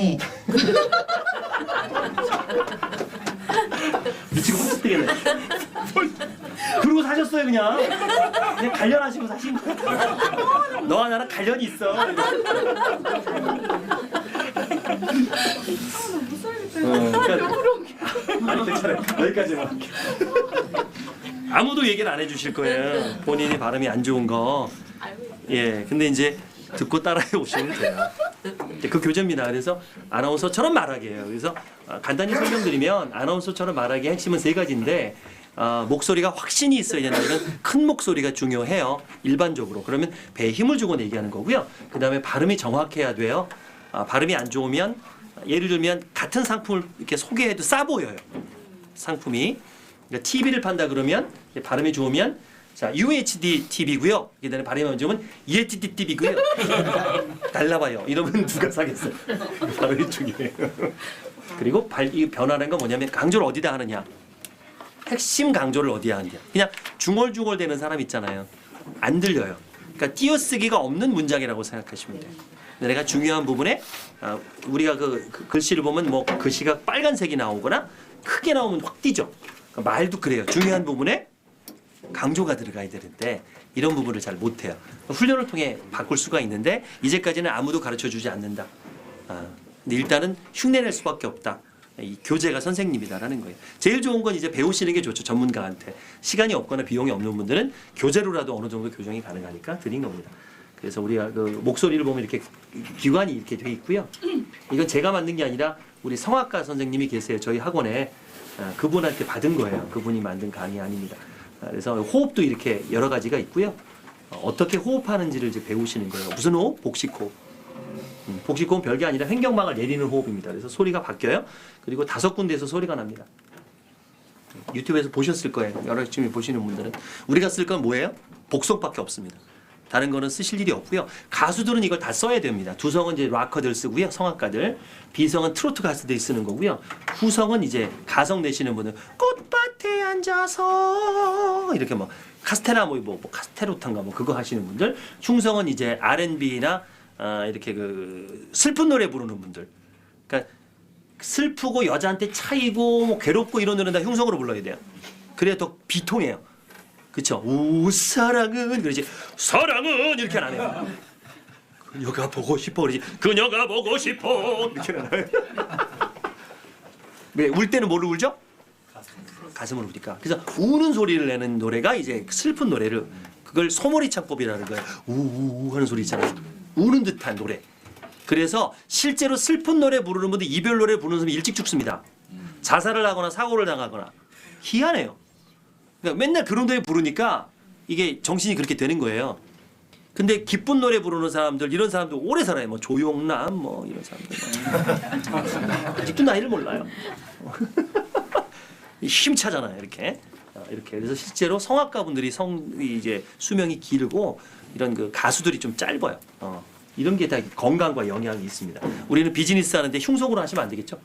때문에 미치고 헛짓 되겠네. 그러고 사셨어요 그냥. 그냥 관련하시고 사신 거야. 너와 나랑 관련이 있어. 아니 괜찮아요. 여기까지만. 아무도 얘기를 안 해주실 거예요. 본인이 발음이 안 좋은 거. 예, 근데 이제 듣고 따라해 오시면 돼요. 그 교재입니다. 그래서 아나운서처럼 말하게 해요. 그래서 간단히 설명드리면 아나운서처럼 말하기의 핵심은 세 가지인데 목소리가 확신이 있어야 된다. 이런 큰 목소리가 중요해요. 일반적으로. 그러면 배에 힘을 주고 얘기하는 거고요. 그 다음에 발음이 정확해야 돼요. 발음이 안 좋으면 예를 들면 같은 상품을 이렇게 소개해도 싸 보여요. 상품이. 그러니까 TV를 판다 그러면 발음이 좋으면 자 UHD TV고요. 그다음에 발음이 안 좋으면 EHD TV고요. 달라봐요. 이러면 누가 사겠어요? 발음이 중요해요. 그리고 이 변화라는 건 뭐냐면 강조를 어디다 하느냐. 핵심 강조를 어디에 하느냐. 그냥 중얼중얼 되는 사람 있잖아요. 안 들려요. 그러니까 띄어쓰기가 없는 문장이라고 생각하시면 돼요. 내가 중요한 부분에 우리가 그 글씨를 보면 뭐 글씨가 빨간색이 나오거나 크게 나오면 확 띄죠. 그러니까 말도 그래요. 중요한 부분에 강조가 들어가야 되는데 이런 부분을 잘 못해요. 훈련을 통해 바꿀 수가 있는데 이제까지는 아무도 가르쳐주지 않는다. 근데 일단은 흉내낼 수밖에 없다. 이 교재가 선생님이다라는 거예요. 제일 좋은 건 이제 배우시는 게 좋죠. 전문가한테. 시간이 없거나 비용이 없는 분들은 교재로라도 어느 정도 교정이 가능하니까 드린 겁니다. 그래서 우리가 그 목소리를 보면 이렇게 기관이 이렇게 돼 있고요. 이건 제가 만든 게 아니라 우리 성악가 선생님이 계세요. 저희 학원에 그분한테 받은 거예요. 그분이 만든 강의 아닙니다. 그래서 호흡도 이렇게 여러 가지가 있고요. 어떻게 호흡하는지를 이제 배우시는 거예요. 무슨 호흡? 복식호흡. 복식호흡은 별게 아니라 횡격막을 내리는 호흡입니다. 그래서 소리가 바뀌어요. 그리고 5군데에서 소리가 납니다. 유튜브에서 보셨을 거예요. 여러 지금 보시는 분들은. 우리가 쓸 건 뭐예요? 복성밖에 없습니다. 다른 거는 쓰실 일이 없고요. 가수들은 이걸 다 써야 됩니다. 두성은 이제 락커들 쓰고요. 성악가들. 비성은 트로트 가수들이 쓰는 거고요. 후성은 이제 가성 내시는 분은 꽃밭에 앉아서 이렇게 뭐 카스테라 뭐 카스테로탄가 뭐 그거 하시는 분들. 흉성은 이제 R&B나 이렇게 그 슬픈 노래 부르는 분들. 그러니까 슬프고 여자한테 차이고 뭐 괴롭고 이런 노래는 다 흉성으로 불러야 돼요. 그래야 더 비통해요. 그쵸? 우 사랑은 그러지 사랑은 이렇게 안 해요. 그녀가 보고 싶어 그러지 그녀가 보고 싶어 이렇게 안 해요. 왜 울 때는 뭘로 울죠? 가슴으로 우니까. 그래서 우는 소리를 내는 노래가 이제 슬픈 노래를 그걸 소머리 창법이라는 거예요. 우우 하는 소리 있잖아요. 우는 듯한 노래. 그래서 실제로 슬픈 노래 부르는 분들 이별 노래 부르는 사람이 일찍 죽습니다. 자살을 하거나 사고를 당하거나. 희한해요. 그러니까 맨날 그런 노래 부르니까 이게 정신이 그렇게 되는 거예요. 근데 기쁜 노래 부르는 사람들 이런 사람들 오래 살아요. 뭐 조용남 뭐 이런 사람들 아직도 나이를 몰라요. 힘차잖아요. 이렇게 그래서 실제로 성악가 분들이 이제 수명이 길고 이런 그 가수들이 좀 짧아요. 이런 게 다 건강과 영향이 있습니다. 우리는 비즈니스 하는데 흉성으로 하시면 안 되겠죠?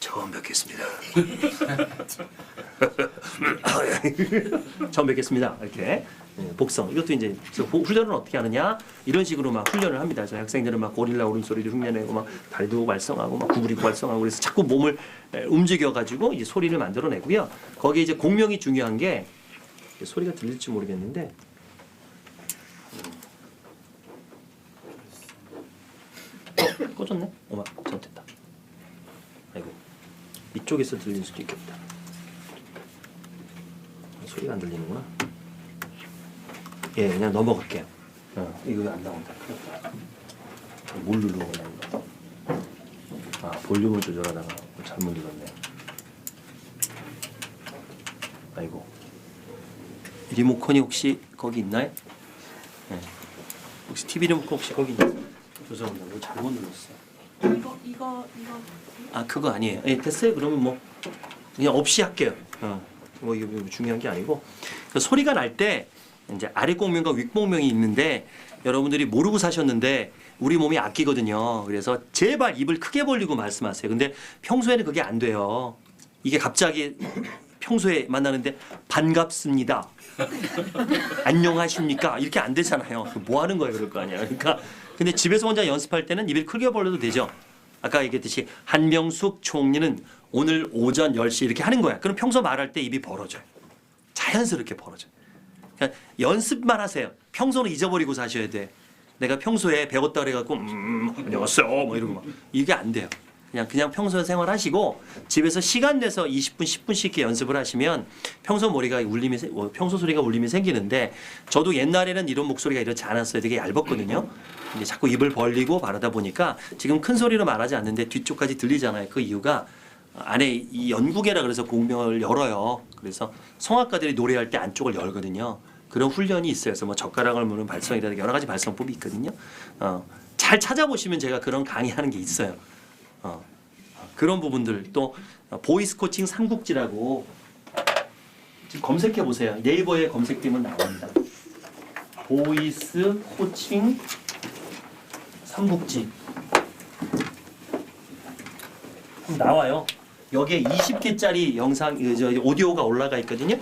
처음 뵙겠습니다. 처음 뵙겠습니다. 이렇게 복성. 이것도 이제 훈련을 어떻게 하느냐 이런 식으로 막 훈련을 합니다. 저희 학생들은 막 고릴라 울음소리를 흉내내고 막 발도 발성하고 막 구부리고 발성하고 그래서 자꾸 몸을 움직여 가지고 이제 소리를 만들어내고요. 거기에 이제 공명이 중요한 게 소리가 들릴지 모르겠는데. 꺼졌네? 어머, 잘못했다. 아이고, 이쪽에서 들릴 수도 있겠다. 소리가 안 들리는구나. 예, 그냥 넘어갈게요. 이거 안 나온다. 뭘 누르고 나온다. 볼륨을 조절하다가 잘못 눌렀네. 아이고. 리모컨이 혹시 거기 있나요? 네. 혹시 TV 리모컨 혹시 거기 있나요? 죄송합니다. 이거 잘못 눌렀어요. 이거. 그거 아니에요. 예, 됐어요. 그러면 뭐 그냥 없이 할게요. 뭐 이거 중요한 게 아니고 그 소리가 날 때 이제 아래 공명과 윗 공명이 있는데 여러분들이 모르고 사셨는데 우리 몸이 아끼거든요. 그래서 제발 입을 크게 벌리고 말씀하세요. 근데 평소에는 그게 안 돼요. 이게 갑자기 평소에 만나는데 반갑습니다. 안녕하십니까? 이렇게 안 되잖아요. 뭐 하는 거예요? 그럴 거 아니야. 그러니까 근데 집에서 혼자 연습할 때는 입을 크게 벌려도 되죠. 아까 얘기했듯이 한명숙 총리는 오늘 오전 10시 이렇게 하는 거야. 그럼 평소 말할 때 입이 벌어져요. 자연스럽게 벌어져요. 그러니까 연습만 하세요. 평소는 잊어버리고 사셔야 돼. 내가 평소에 배웠다 그래갖고 안녕하세요 뭐 이러고 막 이게 안 돼요. 그냥 평소 생활하시고 집에서 시간 내서 20분 10분씩 이렇게 연습을 하시면 평소 머리가 울림이 평소 소리가 울림이 생기는데 저도 옛날에는 이런 목소리가 이렇지 않았어요. 되게 얇았거든요. 근데 자꾸 입을 벌리고 바르다 보니까 지금 큰 소리로 말하지 않는데 뒤쪽까지 들리잖아요. 그 이유가 안에 이 연구개라 그래서 공명을 열어요. 그래서 성악가들이 노래할 때 안쪽을 열거든요. 그런 훈련이 있어요. 그래서 뭐 젓가락을 무는 발성이라든가 여러 가지 발성법이 있거든요. 잘 찾아보시면 제가 그런 강의하는 게 있어요. 그런 부분들 또 보이스 코칭 삼국지라고 지금 검색해 보세요. 네이버에 검색되면 나옵니다. 보이스 코칭 삼국지 나와요. 여기에 20개짜리 영상 오디오가 올라가 있거든요.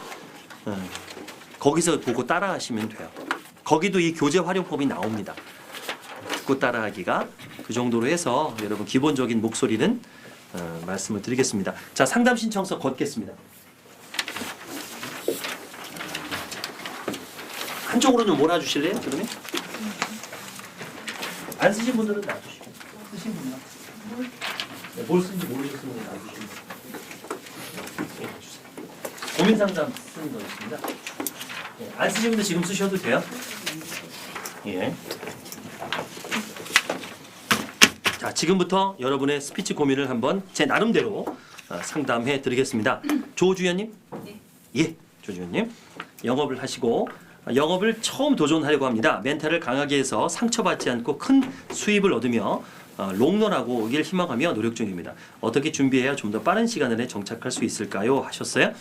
거기서 보고 따라하시면 돼요. 거기도 이 교재 활용법이 나옵니다. 듣고 따라하기가 그 정도로 해서 여러분 기본적인 목소리는 말씀을 드리겠습니다. 자, 상담 신청서 걷겠습니다. 한쪽으로 좀 몰아주실래요? 그러면 안 쓰신 분들은 놔주시고 쓰신 분만 뭘 쓰는지 모르셨으면 놔주시고 고민 상담 쓰는 거였습니다. 안 쓰신 분들 지금 쓰셔도 돼요. 예. 자, 지금부터 여러분의 스피치 고민을 한번 제 나름대로 상담해 드리겠습니다. 조주연님? 네. 예, 조주연님. 영업을 하시고 영업을 처음 도전하려고 합니다. 멘탈을 강하게 해서 상처받지 않고 큰 수입을 얻으며 롱런하고 오길 희망하며 노력 중입니다. 어떻게 준비해야 좀 더 빠른 시간 안에 정착할 수 있을까요? 하셨어요.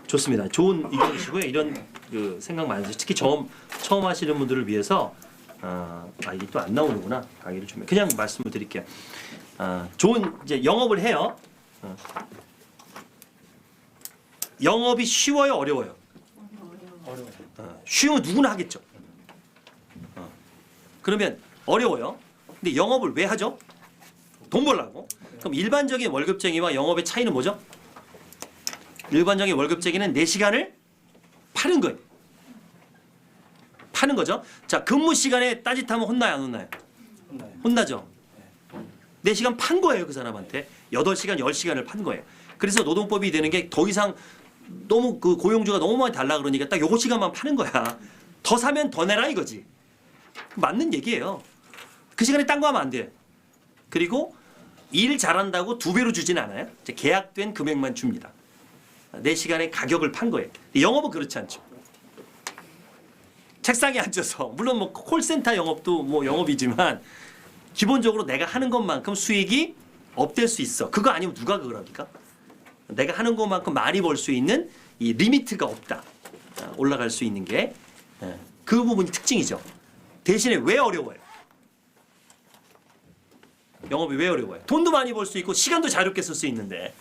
좋습니다. 좋은 의견이시고요. 이런 그 생각 많이 드세요. 특히 처음 하시는 분들을 위해서 이게 또 안 나오는구나. 강의를 좀 그냥 말씀을 드릴게요. 좋은 이제 영업을 해요. 영업이 쉬워요, 어려워요? 어려워요. 쉬우면 누구나 하겠죠. 그러면 어려워요. 근데 영업을 왜 하죠? 돈 벌라고. 그럼 일반적인 월급쟁이와 영업의 차이는 뭐죠? 일반적인 월급쟁이는 내 시간을 파는 거예요. 파는 거죠. 자, 근무 시간에 따짓하면 혼나요, 안 혼나요? 혼나죠. 내 시간 판 거예요, 그 사람한테. 8시간, 10시간을 판 거예요. 그래서 노동법이 되는 게 더 이상 너무 그 고용주가 너무 많이 달라 그러니까 딱 요거 시간만 파는 거야. 더 사면 더 내라 이거지. 맞는 얘기예요. 그 시간에 딴 거 하면 안 돼. 그리고 일 잘한다고 2배로 주진 않아요. 계약된 금액만 줍니다. 내 시간에 가격을 판 거예요. 영업은 그렇지 않죠. 책상에 앉아서 물론 뭐 콜센터 영업도 뭐 영업이지만 기본적으로 내가 하는 것만큼 수익이 업될 수 있어. 그거 아니면 누가 그걸 합니까? 내가 하는 것만큼 많이 벌 수 있는 이 리미트가 없다. 올라갈 수 있는 게 그 부분이 특징이죠. 대신에 왜 어려워요? 영업이 왜 어려워요? 돈도 많이 벌 수 있고 시간도 자유롭게 쓸 수 있는데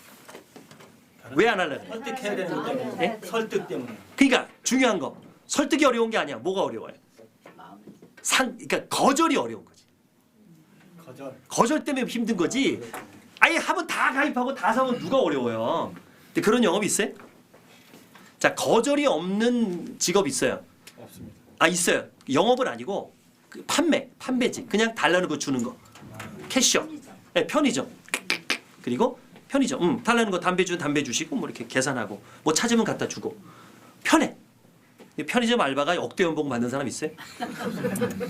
왜 안 하려고? 설득해야 되는 것 때문에. 네? 설득 때문에. 그러니까 중요한 거 설득이 어려운 게 아니야. 뭐가 어려워요? 그러니까 거절이 어려운 거지. 거절 때문에 힘든 거지. 아예 하면 다 가입하고 다 사면 누가 어려워요. 근데 그런 영업이 있어요? 자, 거절이 없는 직업 있어요? 없습니다. 있어요. 영업은 아니고 그 판매지. 그냥 달라는 거 주는 거. 캐셔. 네, 편의점. 그리고 편의점. 달라는 거 담배 주시고 뭐 이렇게 계산하고 뭐 찾으면 갖다 주고 편해. 편의점 알바가 억대 연봉 받는 사람 있어요?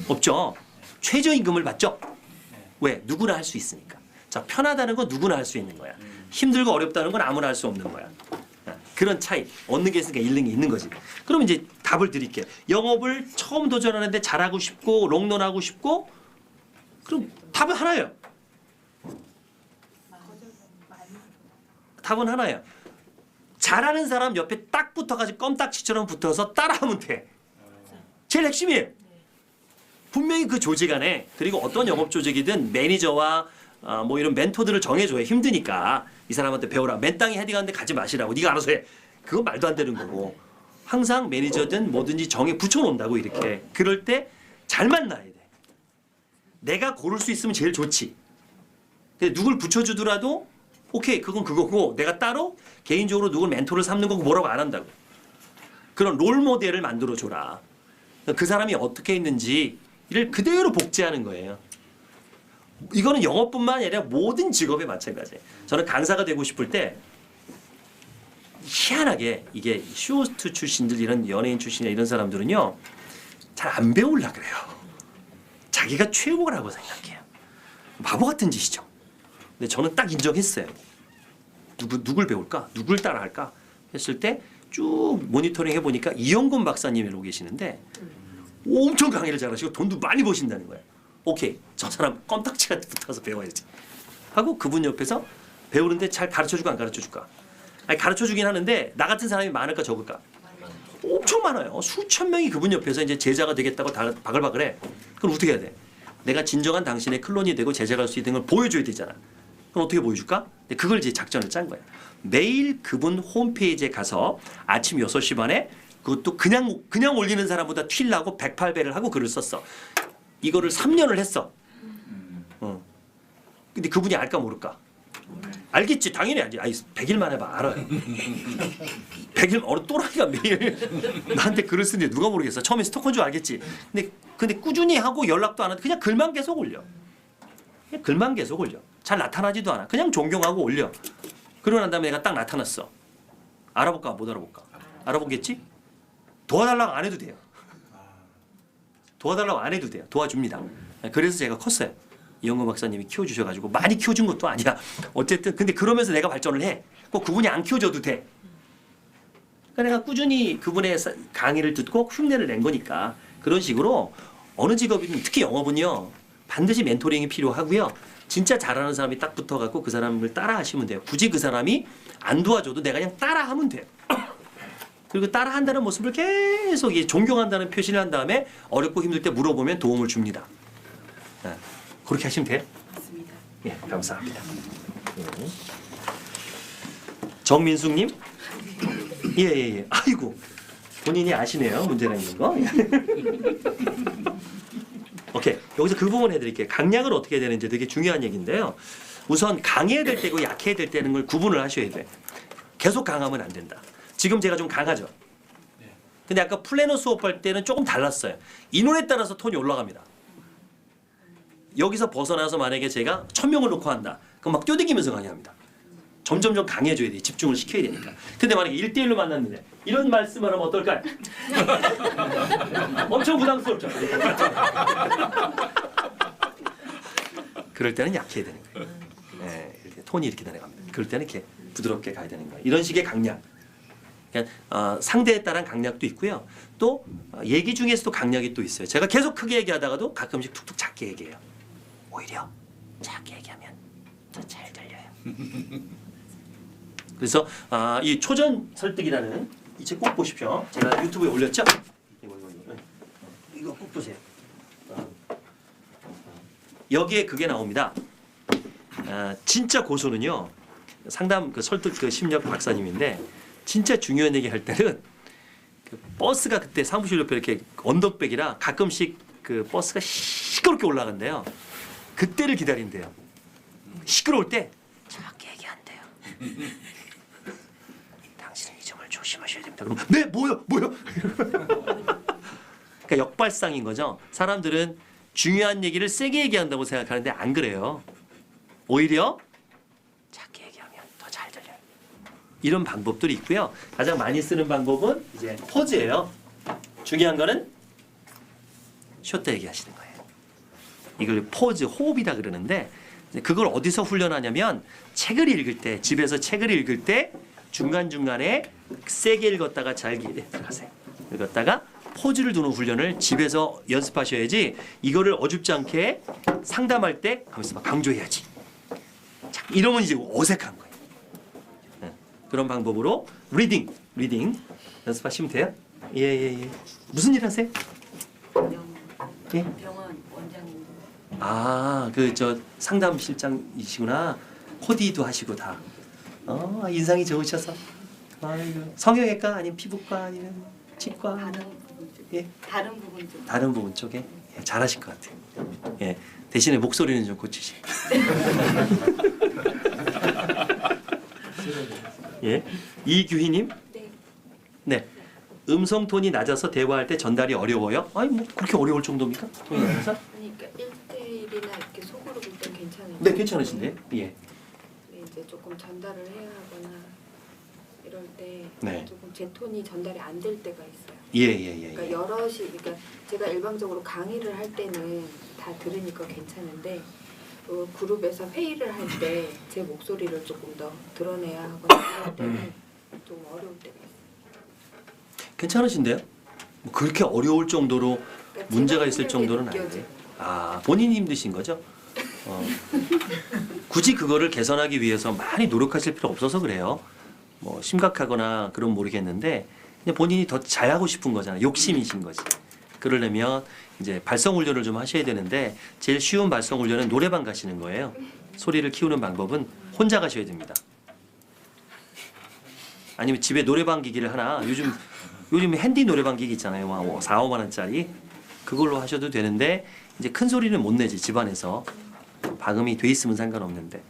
없죠. 최저임금을 받죠. 왜? 누구나 할 수 있으니까. 자, 편하다는 건 누구나 할 수 있는 거야. 힘들고 어렵다는 건 아무나 할 수 없는 거야. 그런 차이. 얻는 게 있으니까 잃는 게 있는 거지. 그럼 이제 답을 드릴게요. 영업을 처음 도전하는데 잘하고 싶고 롱런하고 싶고 그럼 답은 하나예요. 답은 하나예요. 잘하는 사람 옆에 딱 붙어가지고 껌딱지처럼 붙어서 따라하면 돼. 제일 핵심이에요. 분명히 그 조직 안에 그리고 어떤 영업 조직이든 매니저와 뭐 이런 멘토들을 정해줘야 힘드니까 이 사람한테 배우라. 맨땅에 헤딩하는데 가지 마시라고. 네가 알아서 해. 그건 말도 안 되는 거고. 항상 매니저든 뭐든지 정해 붙여놓는다고 이렇게. 그럴 때 잘 만나야 돼. 내가 고를 수 있으면 제일 좋지. 근데 누굴 붙여주더라도 오케이 그건 그거고 내가 따로 개인적으로 누굴 멘토를 삼는 거고 뭐라고 안 한다고. 그런 롤 모델을 만들어줘라. 그 사람이 어떻게 했는지를 그대로 복제하는 거예요. 이거는 영어뿐만 아니라 모든 직업에 마찬가지예요. 저는 강사가 되고 싶을 때 희한하게 이게 쇼호스트 출신들 이런 연예인 출신이나 이런 사람들은요 잘 안 배우려고 그래요. 자기가 최고라고 생각해요. 바보 같은 짓이죠. 근데 저는 딱 인정했어요. 누굴 배울까? 누굴 따라할까? 했을 때 쭉 모니터링 해보니까 이영곤 박사님이라고 계시는데 엄청 강의를 잘하시고 돈도 많이 버신다는 거예요. 오케이 저 사람 껌딱지가 붙어서 배워야지 하고 그분 옆에서 배우는데 잘 가르쳐주고 안 가르쳐줄까? 아니 가르쳐주긴 하는데 나 같은 사람이 많을까 적을까? 엄청 많아요. 수천 명이 그분 옆에서 이제 제자가 되겠다고 바글바글해. 그럼 어떻게 해야 돼? 내가 진정한 당신의 클론이 되고 제자가 할 수 있는 걸 보여줘야 되잖아. 그럼 어떻게 보여줄까? 그걸 이제 작전을 짠 거야. 매일 그분 홈페이지에 가서 아침 6시 반에 그것도 그냥 올리는 사람보다 튀려고 108배를 하고 글을 썼어. 이거를 3년을 했어. 근데 그분이 알까 모를까? 알겠지. 당연히 알지. 100일만 해봐. 알아요. 100일 어느 또라이가 매일 나한테 글을 쓰는데 누가 모르겠어. 처음에 스토커인 줄 알겠지. 근데 꾸준히 하고 연락도 안 하는데 그냥 글만 계속 올려. 글만 계속 올려. 잘 나타나지도 않아. 그냥 존경하고 올려. 그러고 난 다음에 내가 딱 나타났어. 알아볼까 못 알아볼까? 알아보겠지? 도와달라고 안 해도 돼요. 도와달라고 안 해도 돼요. 도와줍니다. 그래서 제가 컸어요. 이영곤 박사님이 키워주셔가지고 많이 키워준 것도 아니야. 어쨌든 근데 그러면서 내가 발전을 해. 꼭 그분이 안 키워줘도 돼. 그러니까 내가 꾸준히 그분의 강의를 듣고 흉내를 낸 거니까 그런 식으로 어느 직업이든 특히 영업은요 반드시 멘토링이 필요하고요. 진짜 잘하는 사람이 딱 붙어갖고 그 사람을 따라하시면 돼요. 굳이 그 사람이 안 도와줘도 내가 그냥 따라하면 돼요. 그리고 따라한다는 모습을 계속 존경한다는 표시를 한 다음에 어렵고 힘들 때 물어보면 도움을 줍니다. 네. 그렇게 하시면 돼요? 맞습니다. 예, 감사합니다. 정민숙님? 예. 아이고, 본인이 아시네요. 문제가 있는 거. 오케이, 여기서 그 부분 해드릴게요. 강약을 어떻게 해야 되는지 되게 중요한 얘기인데요. 우선 강해야 될 때고 약해야 될 때는 걸 구분을 하셔야 돼. 계속 강하면 안 된다. 지금 제가 좀 강하죠. 근데 아까 플래너 수업할 때는 조금 달랐어요. 인원에 따라서 톤이 올라갑니다. 여기서 벗어나서 만약에 제가 1000명을 놓고 한다. 그럼 막 뛰어다니면서 강의합니다. 점점 강해져야 돼. 집중을 시켜야 되니까. 근데 만약에 1대1로 만났는데 이런 말씀을 하면 어떨까요? 엄청 부담스럽죠. 그럴 때는 약해야 되는 거예요. 네, 이렇게 톤이 이렇게 내려갑니다. 그럴 때는 이렇게 부드럽게 가야 되는 거예요. 이런 식의 강약. 그러니까 상대에 따른 강약도 있고요. 또 얘기 중에서도 강약이 또 있어요. 제가 계속 크게 얘기하다가도 가끔씩 툭툭 작게 얘기해요. 오히려 작게 얘기하면 더 잘 들려요. 그래서 이 초전 설득이라는 이 책 꼭 보십시오. 제가 유튜브에 올렸죠? 이거 꼭 보세요. 여기에 그게 나옵니다. 진짜 고소는요. 상담 그 설득 그 심리학 박사님인데 진짜 중요한 얘기 할 때는 그 버스가 그때 사무실 옆에 이렇게 언덕백이라 가끔씩 그 버스가 시끄럽게 올라간대요. 그때를 기다린대요. 시끄러울 때 작게 얘기한대요. 당신은 이 점을 조심하셔야 됩니다. 그럼 네 뭐요? 그러니까 역발상인 거죠. 사람들은 중요한 얘기를 세게 얘기한다고 생각하는데 안 그래요. 오히려 작게 얘기하면 더 잘 들려요. 이런 방법들이 있고요. 가장 많이 쓰는 방법은 이제 포즈예요. 중요한 거는 쉬었다 얘기하시는 거예요. 이걸 포즈, 호흡이라 그러는데 그걸 어디서 훈련하냐면 책을 읽을 때, 집에서 책을 읽을 때 중간중간에 세게 읽었다가 잘게 들어가세요. 읽었다가 포즈를 두는 훈련을 집에서 연습하셔야지 이거를 어줍지 않게 상담할 때 거기서 막 강조해야지. 자, 이러면 이제 어색한 거예요. 네. 그런 방법으로 리딩 연습하시면 돼요. 예. 무슨 일 하세요? 예? 병원 원장님. 그 저 상담실장이시구나. 코디도 하시고 다. 인상이 좋으셔서. 아이고. 성형외과 아니면 피부과 아니면 치과? 다른 부분 쪽. 예? 다른 부분 쪽. 다른 부분 쪽에. 예, 잘하실 것 같아요. 예, 대신에 목소리는 좀 고치시. 예, 이규희님. 네. 음성 톤이 낮아서 대화할 때 전달이 어려워요? 아니 뭐 그렇게 어려울 정도입니까? 톤이 낮아서? 그러니까 1대1이나 이렇게 속으로 볼 땐 괜찮은데. 네, 괜찮으신데요. 예. 근데 이제 조금 전달을 해야 하거나 이럴 때 네. 조금 제 톤이 전달이 안 될 때가 있어요. 예. 그러니까 여럿이 그러니까 제가 일방적으로 강의를 할 때는 다 들으니까 괜찮은데 그룹에서 회의를 할 때 제 목소리를 조금 더 드러내야 하거나 그럴 때는 좀 어려울 때가 있어요. 괜찮으신데요? 뭐 그렇게 어려울 정도로 그러니까 문제가 제가 있을 힘들게 정도는 느껴져요. 아닌데. 아, 본인이 힘드신 거죠? 굳이 그거를 개선하기 위해서 많이 노력하실 필요 없어서 그래요. 뭐 심각하거나 그런 모르겠는데 그냥 본인이 더 잘하고 싶은 거잖아요. 욕심이신 거지. 그러려면 이제 발성 훈련을 좀 하셔야 되는데 제일 쉬운 발성 훈련은 노래방 가시는 거예요. 소리를 키우는 방법은 혼자 가셔야 됩니다. 아니면 집에 노래방 기기를 하나 요즘 핸디 노래방 기기 있잖아요. 막 4, 5만 원짜리 그걸로 하셔도 되는데 이제 큰 소리는 못 내지 집안에서 방음이 돼 있으면 상관없는데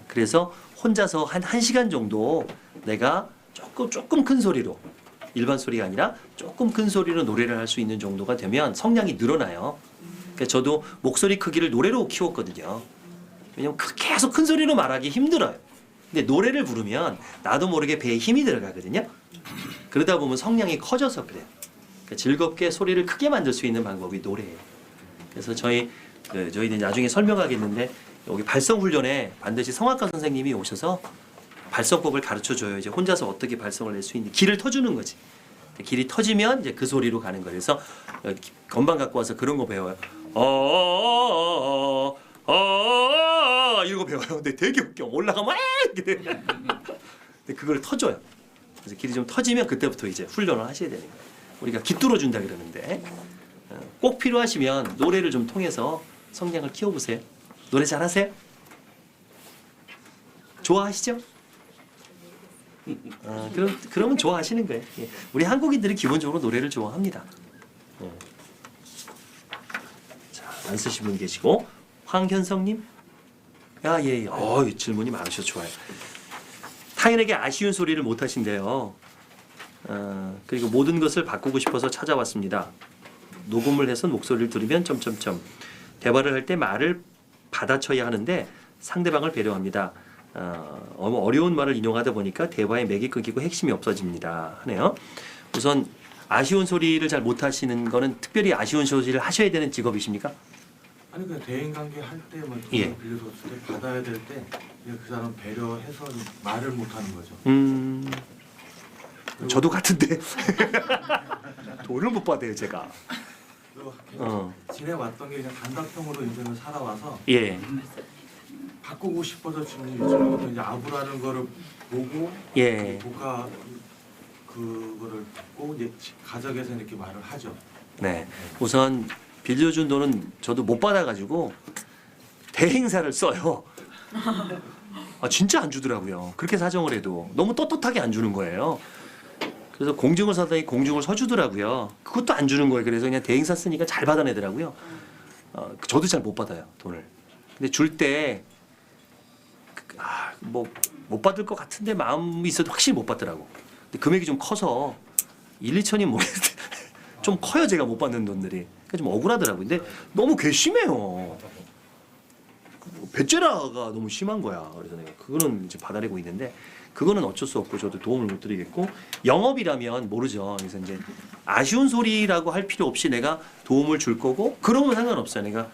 그래서 혼자서 한 1시간 정도 내가 조금 큰 소리로 일반 소리가 아니라 조금 큰 소리로 노래를 할 수 있는 정도가 되면 성량이 늘어나요. 그러니까 저도 목소리 크기를 노래로 키웠거든요. 왜냐면 계속 큰 소리로 말하기 힘들어요. 근데 노래를 부르면 나도 모르게 배에 힘이 들어가거든요. 그러다 보면 성량이 커져서 그래요. 그러니까 즐겁게 소리를 크게 만들 수 있는 방법이 노래예요. 그래서 저희는 나중에 설명하겠는데 여기 발성 훈련에 반드시 성악가 선생님이 오셔서 발성법을 가르쳐 줘요. 이제 혼자서 어떻게 발성을 낼 수 있는 길을 터주는 거지. 길이 터지면 이제 그 소리로 가는 거예요. 그래서 건반 갖고 와서 그런 거 배워요. 이거 배워요. 근데 되게 웃겨. 올라가면 이렇게 돼. 근데 그걸 터줘요. 그래서 길이 좀 터지면 그때부터 이제 훈련을 하셔야 되는 거예요. 우리가 깃 뚫어준다 그러는데 꼭 필요하시면 노래를 좀 통해서 성량을 키워보세요. 노래 잘하세요? 좋아하시죠? 그러면 좋아하시는 거예요. 예. 우리 한국인들이 기본적으로 노래를 좋아합니다. 자, 안 쓰신 분 계시고 황현성님, 예. 질문이 많으셔서 좋아요. 타인에게 아쉬운 소리를 못 하신대요. 그리고 모든 것을 바꾸고 싶어서 찾아왔습니다. 녹음을 해서 목소리를 들으면 대화를 할 때 말을 받아쳐야 하는데 상대방을 배려합니다. 어려운 말을 인용하다 보니까 대화의 맥이 끊기고 핵심이 없어집니다. 하네요. 우선 아쉬운 소리를 잘 못하시는 거는 특별히 아쉬운 소리를 하셔야 되는 직업이십니까? 아니 그냥 대인 관계 할 때만 돈을 예. 빌려줬을 때 받아야 될 때 그 사람 배려해서 말을 못 하는 거죠. 저도 같은데 돈을 못 받아요 제가. 그리고 지내왔던 게 그냥 단답형으로 인생을 살아와서 예. 바꾸고 싶어서 지금 요즘부터 이제 아부라는 거를 보고 예. 보가 그거를 듣고 이제 가정에서 이렇게 말을 하죠. 네. 우선 빌려준 돈은 저도 못 받아가지고 대행사를 써요. 진짜 안 주더라고요. 그렇게 사정을 해도 너무 떳떳하게 안 주는 거예요. 그래서 공중을 사더니 공중을 서주더라고요. 그것도 안 주는 거예요. 그래서 그냥 대행사 쓰니까 잘 받아내더라고요. 저도 잘 못 받아요 돈을. 근데 줄 때 뭐 못 받을 것 같은데 마음이 있어도 확실히 못 받더라고. 근데 금액이 좀 커서 1, 2천이 모르겠는데 좀 커요 제가 못 받는 돈들이. 그러니까 좀 억울하더라고요. 근데 너무 괘씸해요. 배째라가 너무 심한 거야. 그래서 내가 그거는 이제 받아내고 있는데 그거는 어쩔 수 없고 저도 도움을 못 드리겠고 영업이라면 모르죠. 그래서 이제 아쉬운 소리라고 할 필요 없이 내가 도움을 줄 거고 그러면 상관없어요. 내가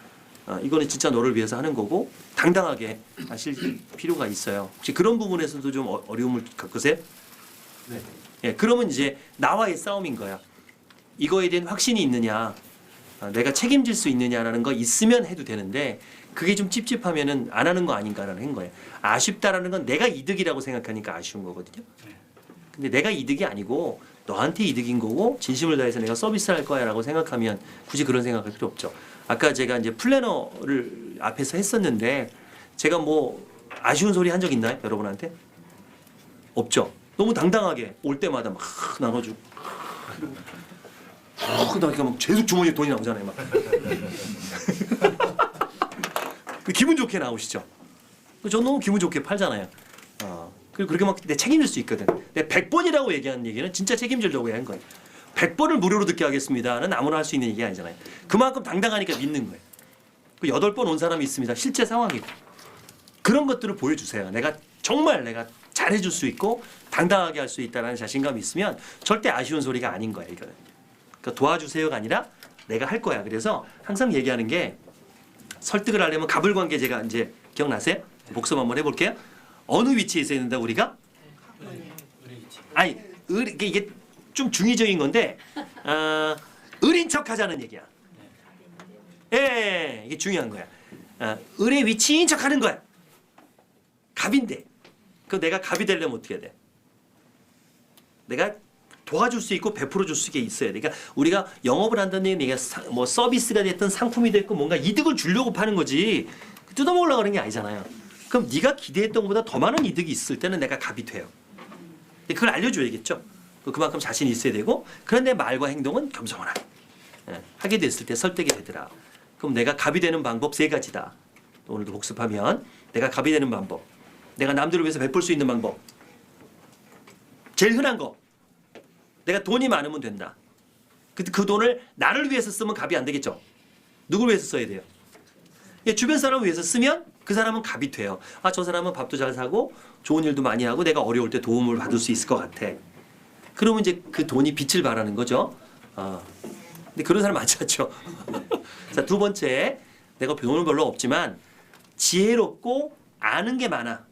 이거는 진짜 너를 위해서 하는 거고 당당하게 하실 필요가 있어요. 혹시 그런 부분에서도 좀 어려움을 겪으세요? 네. 예, 그러면 이제 나와의 싸움인 거야. 이거에 대한 확신이 있느냐, 내가 책임질 수 있느냐라는 거 있으면 해도 되는데 그게 좀 찝찝하면은 안 하는 거 아닌가라는 거예요. 아쉽다라는 건 내가 이득이라고 생각하니까 아쉬운 거거든요. 근데 내가 이득이 아니고 너한테 이득인 거고 진심을 다해서 내가 서비스할 거야라고 생각하면 굳이 그런 생각할 필요 없죠. 아까 제가 이제 플래너를 앞에서 했었는데 제가 뭐 아쉬운 소리 한 적 있나요, 여러분한테? 없죠. 너무 당당하게 올 때마다 막 나눠주고 그러니까 막 계속 주머니에 돈이 나오잖아요. 막. 기분 좋게 나오시죠. 저 너무 기분 좋게 팔잖아요. 그리고 그렇게 막 내 책임질 수 있거든. 내가 100번이라고 얘기하는 얘기는 진짜 책임지려고 한 거예요. 100번을 무료로 듣게 하겠습니다는 아무나 할 수 있는 얘기 아니잖아요. 그만큼 당당하니까 믿는 거예요. 그 8번 온 사람이 있습니다. 실제 상황이고. 그런 것들을 보여주세요. 내가 정말 내가 잘해줄 수 있고 당당하게 할 수 있다는 자신감이 있으면 절대 아쉬운 소리가 아닌 거예요. 이거는. 그러니까 도와주세요가 아니라 내가 할 거야. 그래서 항상 얘기하는 게 설득을 하려면 가불관계 제가 이제 기억나세요? 복습 한번 해볼게요. 어느 위치에 있어야 된다 우리가? 아니 이게 좀 중의적인 건데 을인 척하자는 얘기야. 예, 이게 중요한 거야. 을의 위치인 척하는 거야. 갑인데, 그 내가 갑이 되려면 어떻게 해야 돼? 내가 도와줄 수 있고 베풀어 줄 수 있게 있어야 돼. 그러니까 우리가 영업을 한다는 얘기가 뭐 서비스가 됐든 상품이 됐고 뭔가 이득을 주려고 파는 거지 뜯어먹으려고 하는 게 아니잖아요. 그럼 네가 기대했던 것보다 더 많은 이득이 있을 때는 내가 갑이 돼요. 그걸 알려줘야겠죠. 그만큼 자신이 있어야 되고 그런데 말과 행동은 겸손하게 하게 됐을 때 설득이 되더라. 그럼 내가 갑이 되는 방법 3가지다. 오늘도 복습하면 내가 갑이 되는 방법, 내가 남들을 위해서 베풀 수 있는 방법. 제일 흔한 거, 내가 돈이 많으면 된다. 그 돈을 나를 위해서 쓰면 갑이 안 되겠죠. 누굴 위해서 써야 돼요? 주변 사람을 위해서 쓰면 그 사람은 갑이 돼요. 아, 저 사람은 밥도 잘 사고 좋은 일도 많이 하고 내가 어려울 때 도움을 받을 수 있을 것 같아. 그러면 이제 그 돈이 빛을 발하는 거죠. 근데 그런 사람 많지 않죠. 자, 2번째, 내가 돈은 별로 없지만 지혜롭고 아는 게 많아.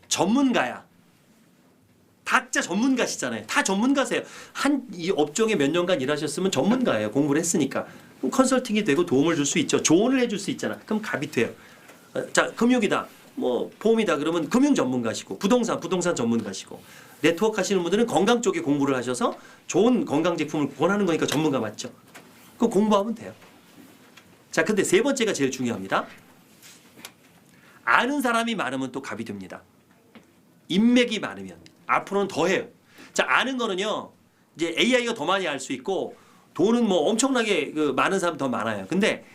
전문가야. 각자 전문가시잖아요. 다 전문가세요. 이 업종에 몇 년간 일하셨으면 전문가예요. 공부를 했으니까. 그럼 컨설팅이 되고 도움을 줄 수 있죠. 조언을 해줄 수 있잖아. 그럼 갑이 돼요. 자, 금융이다. 뭐 보험이다. 그러면 금융 전문가시고 부동산 전문가시고 네트워크 하시는 분들은 건강 쪽에 공부를 하셔서 좋은 건강 제품을 권하는 거니까 전문가 맞죠. 그거 공부하면 돼요. 자, 근데 3번째가 제일 중요합니다. 아는 사람이 많으면 또 갑이 됩니다. 인맥이 많으면 앞으로는 더 해요. 자, 아는 거는요. 이제 AI가 더 많이 알 수 있고 돈은 뭐 엄청나게 많은 사람 더 많아요. 근데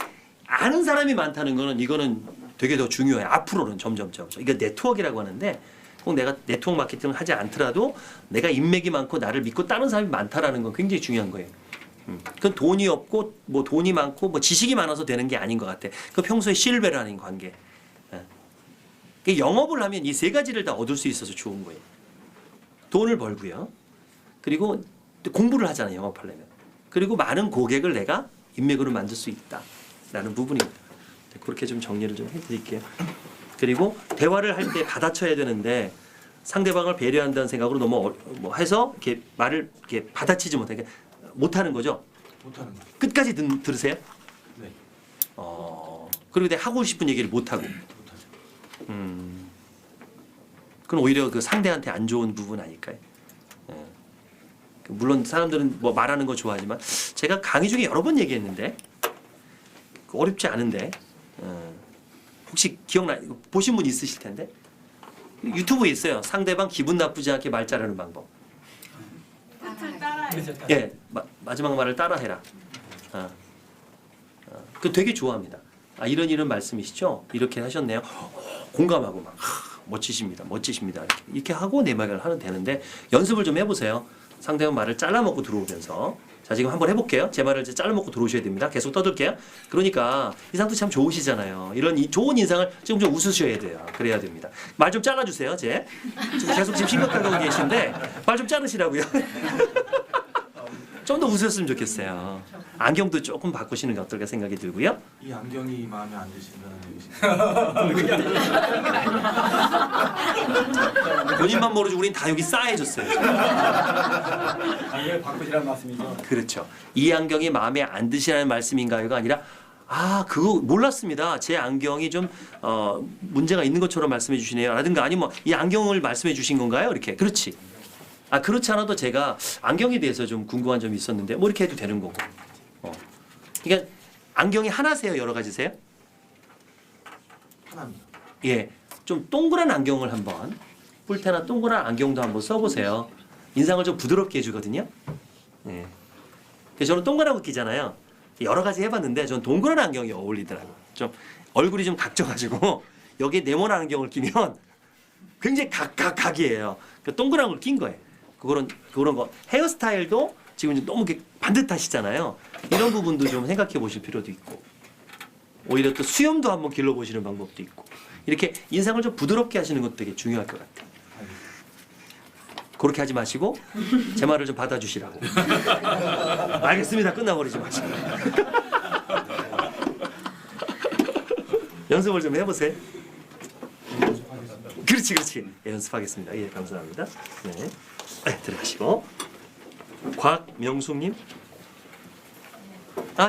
아는 사람이 많다는 거는 이거는 되게 더 중요해요. 앞으로는 점점. 이게 네트워크라고 하는데 꼭 내가 네트워크 마케팅을 하지 않더라도 내가 인맥이 많고 나를 믿고 따르는 사람이 많다라는 건 굉장히 중요한 거예요. 그건 돈이 없고 뭐 돈이 많고 뭐 지식이 많아서 되는 게 아닌 것 같아. 그 평소에 신뢰라는 관계. 영업을 하면 이 3가지를 다 얻을 수 있어서 좋은 거예요. 돈을 벌고요. 그리고 공부를 하잖아요. 영업하려면. 그리고 많은 고객을 내가 인맥으로 만들 수 있다라는 부분입니다. 그렇게 좀 정리를 좀 해드릴게요. 그리고 대화를 할 때 받아쳐야 되는데 상대방을 배려한다는 생각으로 너무 해서 이렇게 말을 이렇게 받아치지 못하게 못하는 거죠. 못하는 거. 끝까지 들으세요. 네. 그리고 내가 하고 싶은 얘기를 못하고. 그건 오히려 그 상대한테 안 좋은 부분 아닐까요? 물론 사람들은 뭐 말하는 거 좋아하지만 제가 강의 중에 여러 번 얘기했는데 어렵지 않은데 혹시 보신 분 있으실 텐데 유튜브에 있어요. 상대방 기분 나쁘지 않게 말 자르는 방법. 예, 마지막 말을 따라해라. 그 되게 좋아합니다. 이런 말씀이시죠? 이렇게 하셨네요. 공감하고 막 멋지십니다. 이렇게 하고 내 말을 하면 되는데 연습을 좀 해보세요. 상대방 말을 잘라먹고 들어오면서. 자, 지금 한번 해볼게요. 제 말을 이제 잘라먹고 들어오셔야 됩니다. 계속 떠들게요. 그러니까 인상도 참 좋으시잖아요. 이런 좋은 인상을 지금 좀 웃으셔야 돼요. 그래야 됩니다. 말 좀 잘라주세요. 지금 계속 심각하게 하고 계신데 말 좀 자르시라고요. 좀 더 웃으셨으면 좋겠어요. 안경도 조금 바꾸시는 게 어떨까 생각이 들고요. 이 안경이 마음에 안 드신다는 얘기시죠? 본인만 모르지 우린 다 여기 싸해졌어요. 안경을 바꾸시라는 말씀이죠. 그렇죠. 이 안경이 마음에 안 드시라는 말씀인가요가 아니라 그거 몰랐습니다. 제 안경이 좀 문제가 있는 것처럼 말씀해 주시네요. 라든가 아니면 이 안경을 말씀해 주신 건가요? 이렇게. 그렇지. 그렇지 않아도 제가 안경에 대해서 좀 궁금한 점이 있었는데 뭐 이렇게 해도 되는 거고. 그러니까 안경이 하나세요? 여러 가지세요? 하나입니다. 예. 좀 동그란 안경을 한번 뿔테나 동그란 안경도 한번 써보세요. 인상을 좀 부드럽게 해주거든요. 예. 그래서 저는 동그란 거 끼잖아요. 여러 가지 해봤는데 전 동그란 안경이 어울리더라고요. 좀 얼굴이 좀 각져가지고 여기에 네모난 안경을 끼면 굉장히 각이에요. 그러니까 동그란 걸 낀 거예요. 그런 거 헤어스타일도 지금 이제 너무 반듯하시잖아요. 이런 부분도 좀 생각해 보실 필요도 있고 오히려 또 수염도 한번 길러 보시는 방법도 있고 이렇게 인상을 좀 부드럽게 하시는 것도 되게 중요할 것 같아요. 그렇게 하지 마시고 제 말을 좀 받아주시라고. 알겠습니다. 끝나버리지 마시고. 연습을 좀 해보세요. 그렇지. 예, 연습하겠습니다. 예, 감사합니다. 네, 들어가시고. 곽명숙님.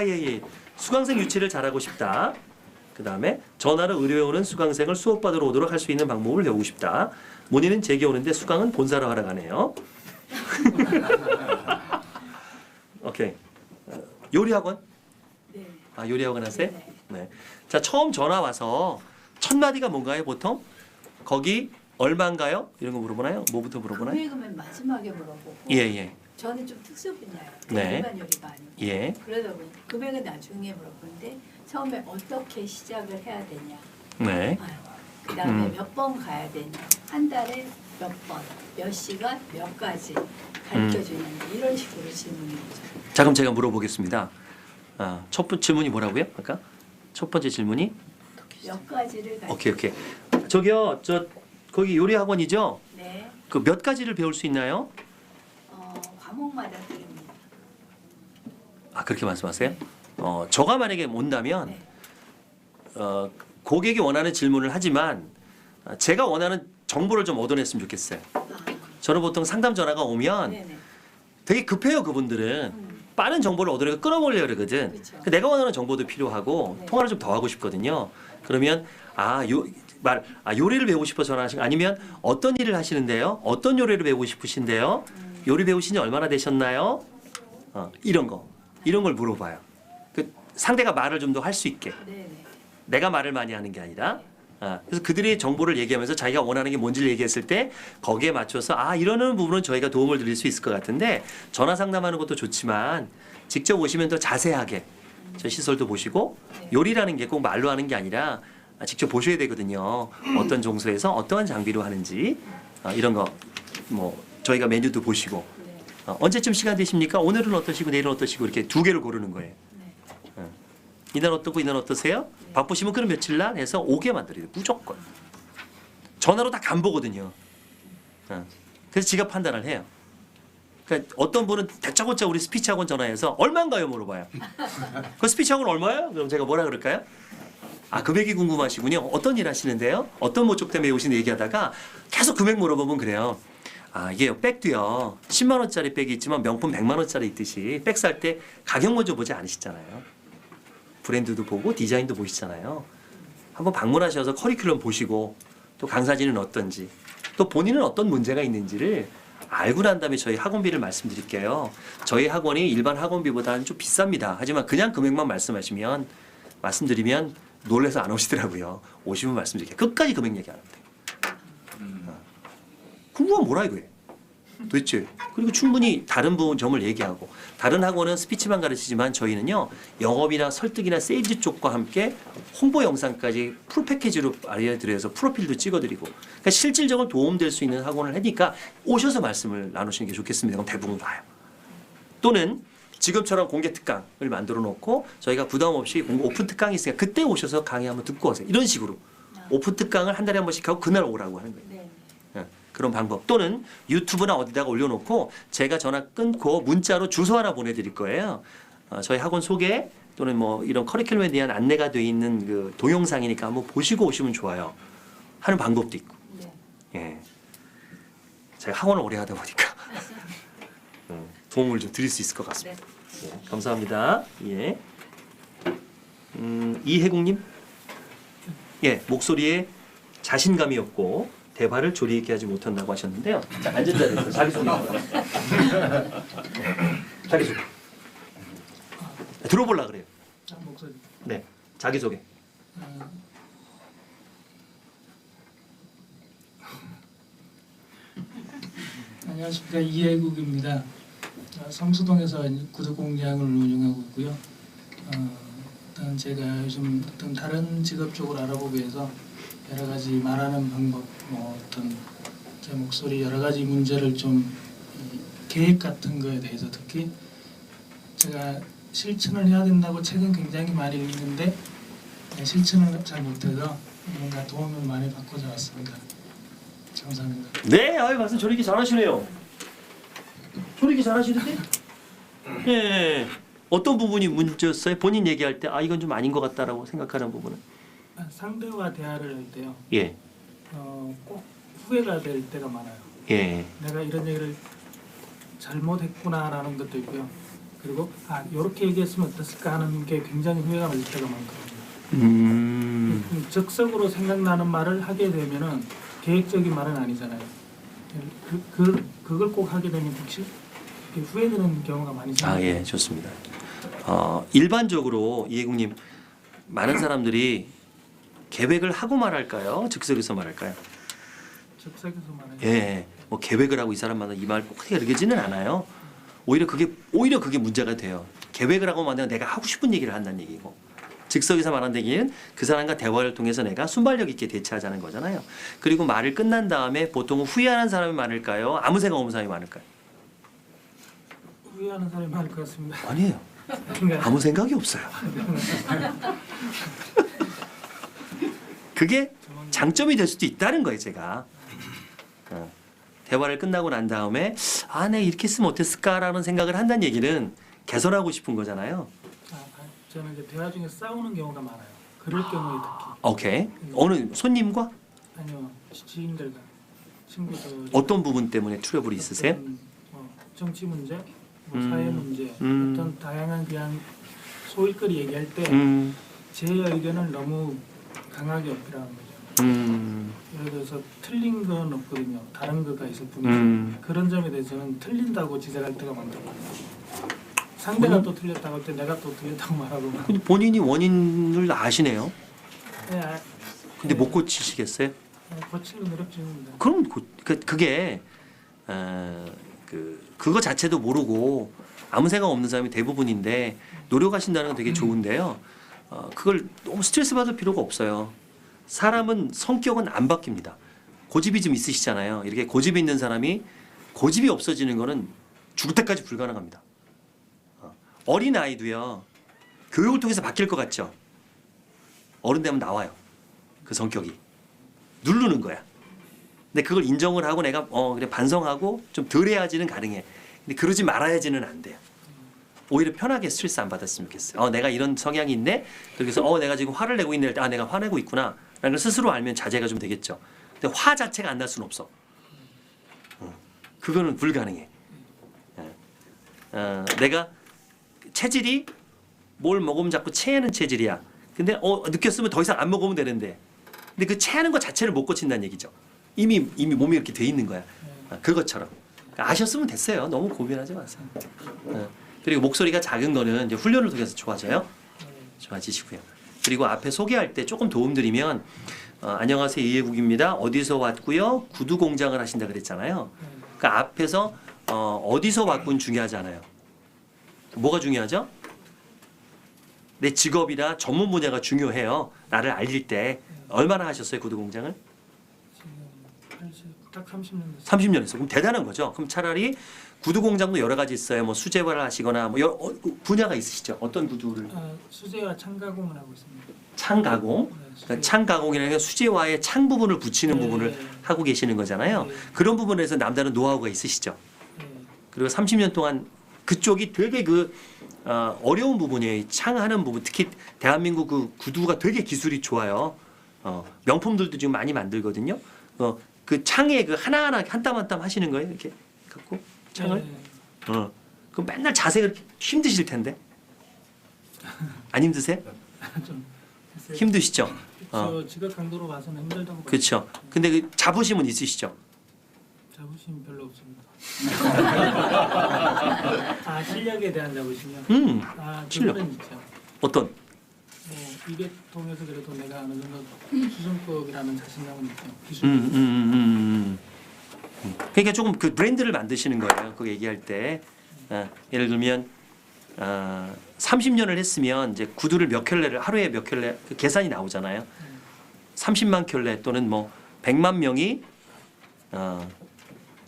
예. 수강생 유치를 잘하고 싶다. 그 다음에 전화로 의료에 오는 수강생을 수업받으러 오도록 할 수 있는 방법을 배우고 싶다. 문의는 제게 오는데 수강은 본사로 하러 가네요. 오케이. 요리학원? 네. 요리학원 하세요? 네. 네. 자, 처음 전화 와서 첫 마디가 뭔가요, 보통? 거기 얼마인가요? 이런 거 물어보나요? 뭐부터 물어보나요? 금액은 마지막에 물어보고 예. 저는 좀 특수 분야예요. 네. 일반 요리가 아니고 예. 그러다 보니 금액은 나중에 물어보는데 처음에 어떻게 시작을 해야 되냐 네. 그 다음에 몇 번 가야 되냐 한 달에 몇 번, 몇 시간, 몇 가지 가르쳐주는 이런 식으로 질문이 오죠. 자, 그럼 제가 물어보겠습니다. 첫 번째 질문이 뭐라고요? 아까? 첫 번째 질문이? 몇 가지를 가르쳐 오케이. 저기요, 거기 요리 학원이죠? 네. 그 몇 가지를 배울 수 있나요? 과목마다 다릅니다. 그렇게 말씀하세요? 저가 만약에 온다면 네. 고객이 원하는 질문을 하지만 제가 원하는 정보를 좀 얻어냈으면 좋겠어요. 저는 보통 상담 전화가 오면 네네. 되게 급해요, 그분들은. 빠른 정보를 얻으려고 끌어모으려고 그러거든. 그쵸. 내가 원하는 정보도 필요하고 네. 통화를 좀 더 하고 싶거든요. 그러면 요리를 배우고 싶어서 전화하신 거 아니면 어떤 일을 하시는데요? 어떤 요리를 배우고 싶으신데요? 요리 배우신 지 얼마나 되셨나요? 이런 걸 물어봐요. 그 상대가 말을 좀 더 할 수 있게. 네네. 내가 말을 많이 하는 게 아니라. 그래서 그들이 정보를 얘기하면서 자기가 원하는 게 뭔지를 얘기했을 때 거기에 맞춰서 이러는 부분은 저희가 도움을 드릴 수 있을 것 같은데 전화 상담하는 것도 좋지만 직접 오시면 더 자세하게 저희 시설도 보시고 요리라는 게 꼭 말로 하는 게 아니라 직접 보셔야 되거든요. 어떤 종소에서 어떠한 장비로 하는지 이런 거 뭐 저희가 메뉴도 보시고 언제쯤 시간 되십니까? 오늘은 어떠시고 내일은 어떠시고 이렇게 두 개를 고르는 거예요. 이날 어떻고 이날 어떠세요? 바쁘시면 그럼 며칠 날 해서 오게 만들어야 돼요. 무조건. 전화로 다 간보거든요. 그래서 지가 판단을 해요. 그러니까 어떤 분은 다짜고짜 우리 스피치 학원 전화해서 얼마인가요? 물어봐요. 그 스피치 학원 얼마예요? 그럼 제가 뭐라 그럴까요? 금액이 궁금하시군요. 어떤 일 하시는데요? 어떤 목적 때문에 오시는 얘기하다가 계속 금액 물어보면 그래요. 이게요, 백도요. 10만 원짜리 백이 있지만 명품 100만 원짜리 있듯이 백 살 때 가격 먼저 보지 않으시잖아요. 브랜드도 보고 디자인도 보시잖아요. 한번 방문하셔서 커리큘럼 보시고 또 강사진은 어떤지 또 본인은 어떤 문제가 있는지를 알고 난 다음에 저희 학원비를 말씀드릴게요. 저희 학원이 일반 학원비보다는 좀 비쌉니다. 하지만 그냥 금액만 말씀드리면 놀래서 안 오시더라고요. 오시면 말씀드릴게요. 끝까지 금액 얘기 안 합니다. 궁금하면 뭐라 이거예요. 도대체. 그리고 충분히 다른 점을 얘기하고 다른 학원은 스피치만 가르치지만 저희는요 영업이나 설득이나 세일즈 쪽과 함께 홍보 영상까지 풀 패키지로 알려드려서 프로필도 찍어드리고 그러니까 실질적으로 도움될 수 있는 학원을 하니까 오셔서 말씀을 나누시는 게 좋겠습니다. 그럼 대부분 와요. 또는 지금처럼 공개 특강을 만들어 놓고 저희가 부담 없이 오픈 특강이 있으니까 그때 오셔서 강의 한번 듣고 오세요. 이런 식으로 오픈 특강을 한 달에 한 번씩 하고 그날 오라고 하는 거예요. 네. 그런 방법 또는 유튜브나 어디다가 올려놓고 제가 전화 끊고 문자로 주소 하나 보내드릴 거예요. 저희 학원 소개 또는 뭐 이런 커리큘럼에 대한 안내가 돼 있는 그 동영상이니까 한번 보시고 오시면 좋아요. 하는 방법도 있고. 네. 예. 제가 학원을 오래 하다 보니까 도움을 좀 드릴 수 있을 것 같습니다. 예, 감사합니다. 예. 이혜국님, 예, 목소리에 자신감이 없고 대화를 조리 있게 하지 못한다고 하셨는데요. 자, 앉은 자리에서 자기소개. 자기소개. 들어보려 그래요. 목소리. 네, 자기소개. 안녕하십니까, 이혜국입니다. 성수동에서 구두 공장을 운영하고 있고요. 일단 제가 요즘 어떤 다른 직업 쪽으로 알아보기 위해서 여러 가지 말하는 방법, 뭐 어떤 제 목소리 여러 가지 문제를 좀 계획 같은 거에 대해서 특히 제가 실천을 해야 된다고 책은 굉장히 많이 읽는데 실천을 잘 못해서 뭔가 도움을 많이 받고자 왔습니다. 감사합니다. 네, 아유 말씀 저렇게 잘하시네요. 저렇게 잘하시는데? 예. 어떤 부분이 문제였어요? 본인 얘기할 때 아 이건 좀 아닌 것 같다라고 생각하는 부분은? 상대와 대화를 할 때요. 예, 꼭 후회가 될 때가 많아요. 예, 내가 이런 얘기를 잘못했구나라는 것도 있고요. 그리고 이렇게 얘기했으면 어땠을까 하는 게 굉장히 후회가 될 때가 많거든요. 적극적으로 생각나는 말을 하게 되면은 계획적인 말은 아니잖아요. 그걸 꼭 하게 되면 혹시 후회되는 경우가 많이 생겨요. 아 예, 좋습니다. 일반적으로 이해국님 많은 사람들이 계획을 하고 말할까요? 즉석에서 말할까요? 적석에서 말해요. 예, 뭐 계획을 하고 이 사람마다 이 말 꼭 해결되지는 않아요. 오히려 그게 문제가 돼요. 계획을 하고 만약 내가 하고 싶은 얘기를 한다는 얘기고, 즉석에서 말한다는 얘기는 그 사람과 대화를 통해서 내가 순발력 있게 대처하자는 거잖아요. 그리고 말을 끝난 다음에 보통 후회하는 사람이 많을까요? 아무 생각 없는 사람이 많을까요? 후회하는 사람이 많을 것 같습니다. 아니에요. 아무 생각이 없어요. 그게 장점이 될 수도 있다는 거예요, 제가. 대화를 끝나고 난 다음에 내가 이렇게 했으면 어땠을까라는 생각을 한다는 얘기는 개선하고 싶은 거잖아요. 저는 이제 대화 중에 싸우는 경우가 많아요. 그럴 경우에 특히. 오케이. 어느 손님과 아니요, 지인들과 친구들. 어떤 부분 때문에 트러블이 있으세요? 정치 문제, 사회 문제, 어떤 다양한 그냥 소일거리 얘기할 때 제 의견을 너무 강하게 어필하는 거죠. 예를 들어서 틀린 건 없거든요. 다른 거가 있을 뿐이지. 그런 점에 대해서는 틀린다고 지적할 때가 많더라고요. 상대가 또 틀렸다고 할 때 내가 또 틀렸다고 말하고. 근데 본인이 원인을 아시네요. 네, 근데 못 고치시겠어요? 고치는 노력 중입니다. 그럼 그게 그거 자체도 모르고 아무 생각 없는 사람이 대부분인데 노력하신다는 건 되게 좋은데요. 그걸 너무 스트레스 받을 필요가 없어요. 사람은 성격은 안 바뀝니다. 고집이 좀 있으시잖아요. 이렇게 고집이 있는 사람이 고집이 없어지는 거는 죽을 때까지 불가능합니다. 어린 아이도요. 교육을 통해서 바뀔 것 같죠. 어른 되면 나와요. 그 성격이 누르는 거야. 근데 그걸 인정을 하고 내가 그래 반성하고 좀 덜 해야지는 가능해. 근데 그러지 말아야지는 안 돼요. 오히려 편하게 스트레스 안 받았으면 좋겠어요. 내가 이런 성향이 있네. 그래서 내가 지금 화를 내고 있네. 내가 화내고 있구나. 라는 걸 스스로 알면 자제가 좀 되겠죠. 근데 화 자체가 안 날 수는 없어. 그거는 불가능해. 내가 체질이 뭘 먹으면 자꾸 체하는 체질이야. 근데 느꼈으면 더 이상 안 먹으면 되는데. 근데 그 체하는 것 자체를 못 고친다는 얘기죠. 이미 몸이 이렇게 돼 있는 거야. 그것처럼. 그러니까 아셨으면 됐어요. 너무 고민하지 마세요. 그리고 목소리가 작은 거는 이제 훈련을 통해서 좋아져요. 좋아지시고요. 그리고 앞에 소개할 때 조금 도움드리면 안녕하세요 이해국입니다. 어디서 왔고요. 구두 공장을 하신다 그랬잖아요. 그러니까 앞에서 어디서 왔군 중요하잖아요. 뭐가 중요하죠? 내 직업이나 전문 분야가 중요해요. 나를 알릴 때 얼마나 하셨어요 구두 공장을? 지금 딱 30년 됐어요. 30년 했어. 그럼 대단한 거죠. 그럼 차라리 구두 공장도 여러 가지 있어요. 뭐 수제화를 하시거나 뭐 분야가 있으시죠. 어떤 구두를? 수제와 창가공을 하고 있습니다. 창 가공. 그러니까 창 가공이라는 게 수제화에 창 부분을 붙이는 부분을 하고 계시는 거잖아요. 그런 부분에서 남다른 노하우가 있으시죠. 그리고 30년 동안 그쪽이 되게 어려운 부분이에요. 창하는 부분. 특히 대한민국 그 구두가 되게 기술이 좋아요. 명품들도 지금 많이 만들거든요. 그 창에 그 하나하나 한 땀 한 땀 하시는 거예요. 이렇게 갖고 창을. 그럼 맨날 자세가 힘드실 텐데. 안 힘드세요? 좀 했어요. 힘드시죠? 저 지각 강도로 봐서는 힘들다고. 그렇죠. 근데 그 자부심은 있으시죠? 자부심 별로 없습니다. 실력에 대한 자부심이요? 실력. 그거는 있죠. 어떤? 입에 통해서 그래도 내가 어느 정도 수준급이라는 자신감은 있죠. 기술. 그러니까 조금 그 브랜드를 만드시는 거예요. 그거 얘기할 때 예를 들면 30년을 했으면 이제 구두를 몇 켤레를 하루에 몇 켤레 그 계산이 나오잖아요. 30만 켤레 또는 뭐 100만 명이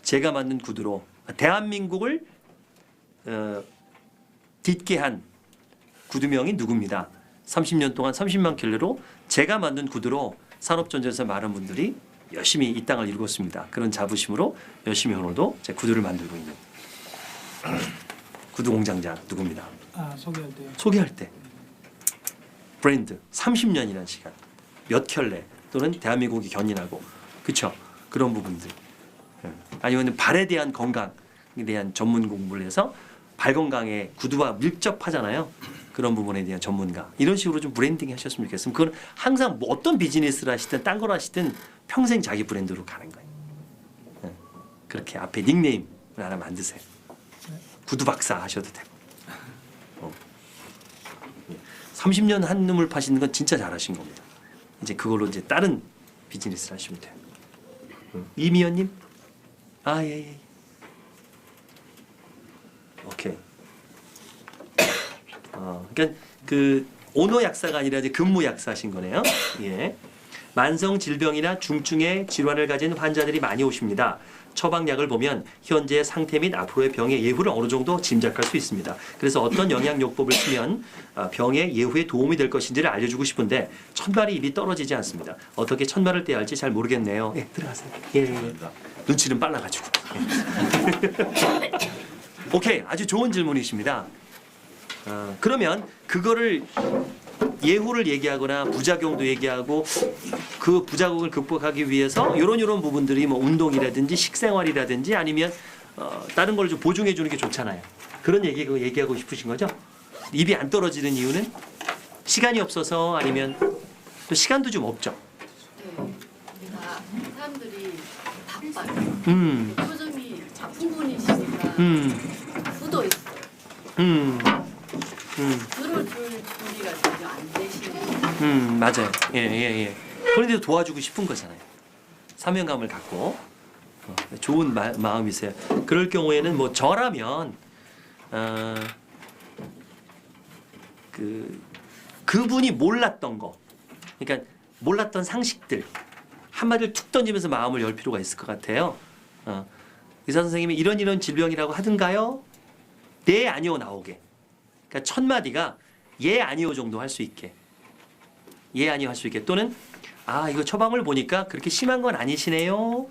제가 만든 구두로 대한민국을 딛게 한 구두명이 누굽니다. 30년 동안 30만 켤레로 제가 만든 구두로 산업전쟁에서 많은 분들이 열심히 이 땅을 일궜습니다. 그런 자부심으로 열심히 오늘도 제 구두를 만들고 있는 구두 공장장 누굽니다. 소개할 때요. 소개할 때 브랜드 30년이라는 시간 몇 켤레 또는 대한민국이 견인하고 그렇죠. 그런 부분들 아니면 발에 대한 건강에 대한 전문 공부를 해서 발 건강에 구두와 밀접하잖아요. 그런 부분에 대한 전문가 이런 식으로 좀 브랜딩 하셨으면 좋겠습니다. 그건 항상 뭐 어떤 비즈니스를 하시든 딴 걸 하시든 평생 자기 브랜드로 가는 거예요. 그렇게 앞에 닉네임을 하나 만드세요. 구두 박사 하셔도 되고 30년 한눈을 파시는 건 진짜 잘하신 겁니다. 이제 그걸로 이제 다른 비즈니스를 하시면 돼요. 이미연님, 예. 오케이. 그러니까 그 오노 약사가 아니라 이제 근무 약사신 거네요. 예. 만성 질병이나 중증의 질환을 가진 환자들이 많이 오십니다. 처방약을 보면 현재의 상태 및 앞으로의 병의 예후를 어느 정도 짐작할 수 있습니다. 그래서 어떤 영양요법을 쓰면 병의 예후에 도움이 될 것인지를 알려주고 싶은데 첫말이 입이 떨어지지 않습니다. 어떻게 첫말을 떼야 할지 잘 모르겠네요. 예, 들어가세요. 예. 눈치는 빨라가지고. 예. 오케이, 아주 좋은 질문이십니다. 그러면 그거를 예후를 얘기하거나 부작용도 얘기하고 그 부작용을 극복하기 위해서 이런 부분들이 뭐 운동이라든지 식생활이라든지 아니면 다른 걸 좀 보충해 주는 게 좋잖아요. 그런 얘기하고 싶으신 거죠? 입이 안 떨어지는 이유는 시간이 없어서 아니면 또 시간도 좀 없죠. 네, 우리가 사람들이 바빠요. 표정이 바쁜 분이시니까 굳어 있어요. 들어줄 준비가 전혀 안 되시는. 맞아요. 예. 그런데도 도와주고 싶은 거잖아요. 사명감을 갖고 좋은 마음이세요. 그럴 경우에는 뭐 저라면 그분이 몰랐던 거, 그러니까 몰랐던 상식들 한마디를 툭 던지면서 마음을 열 필요가 있을 것 같아요. 의사 선생님이 이런 질병이라고 하던가요? 네, 아니요 나오게. 그러니까 첫 마디가 예, 아니요 정도 할 수 있게. 예, 아니요 할 수 있게. 또는 이거 처방을 보니까 그렇게 심한 건 아니시네요.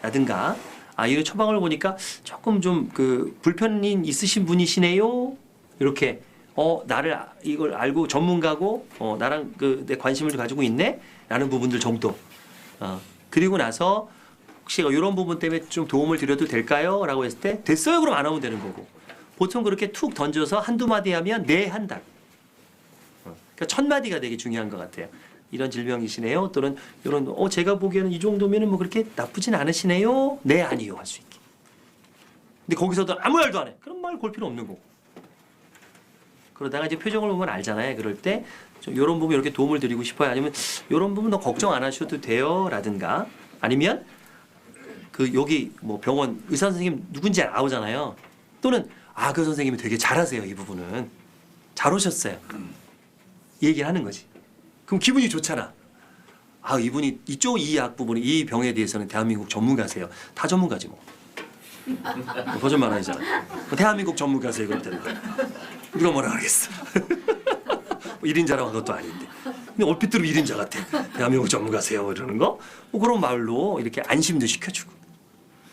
라든가 이거 처방을 보니까 조금 좀 그 불편이 있으신 분이시네요. 이렇게 나를 이걸 알고 전문가고 나랑 내 관심을 가지고 있네. 라는 부분들 정도. 그리고 나서 혹시 이런 부분 때문에 좀 도움을 드려도 될까요? 라고 했을 때 됐어요. 그럼 안 하면 되는 거고. 보통 그렇게 툭 던져서 한두 마디 하면 네 한다. 그러니까 첫 마디가 되게 중요한 것 같아요. 이런 질병이시네요. 또는 이런 제가 보기에는 이 정도면은 뭐 그렇게 나쁘진 않으시네요. 네, 아니요 할 수 있게. 근데 거기서도 아무 말도 안 해. 그럼 말 걸 필요 없는 거고. 그러다가 이제 표정을 보면 알잖아요. 그럴 때 이런 부분 이렇게 도움을 드리고 싶어요. 아니면 이런 부분 너 걱정 안 하셔도 돼요. 라든가 아니면 여기 뭐 병원 의사 선생님 누군지 나오잖아요. 또는 그 선생님이 되게 잘하세요. 이 부분은 잘 오셨어요. 이 얘기를 하는 거지. 그럼 기분이 좋잖아. 이분이 이 약 부분이 이 병에 대해서는 대한민국 전문가세요. 다 전문가지 뭐. 거짓말 아니잖아. 대한민국 전문가세요. 그럴 때는 누가 뭐라 하겠어. 1인자라고 한 것도 아닌데. 근데 얼핏 들으면 1인자 같아. 대한민국 전문가세요. 이러는 거. 그런 말로 이렇게 안심도 시켜주고.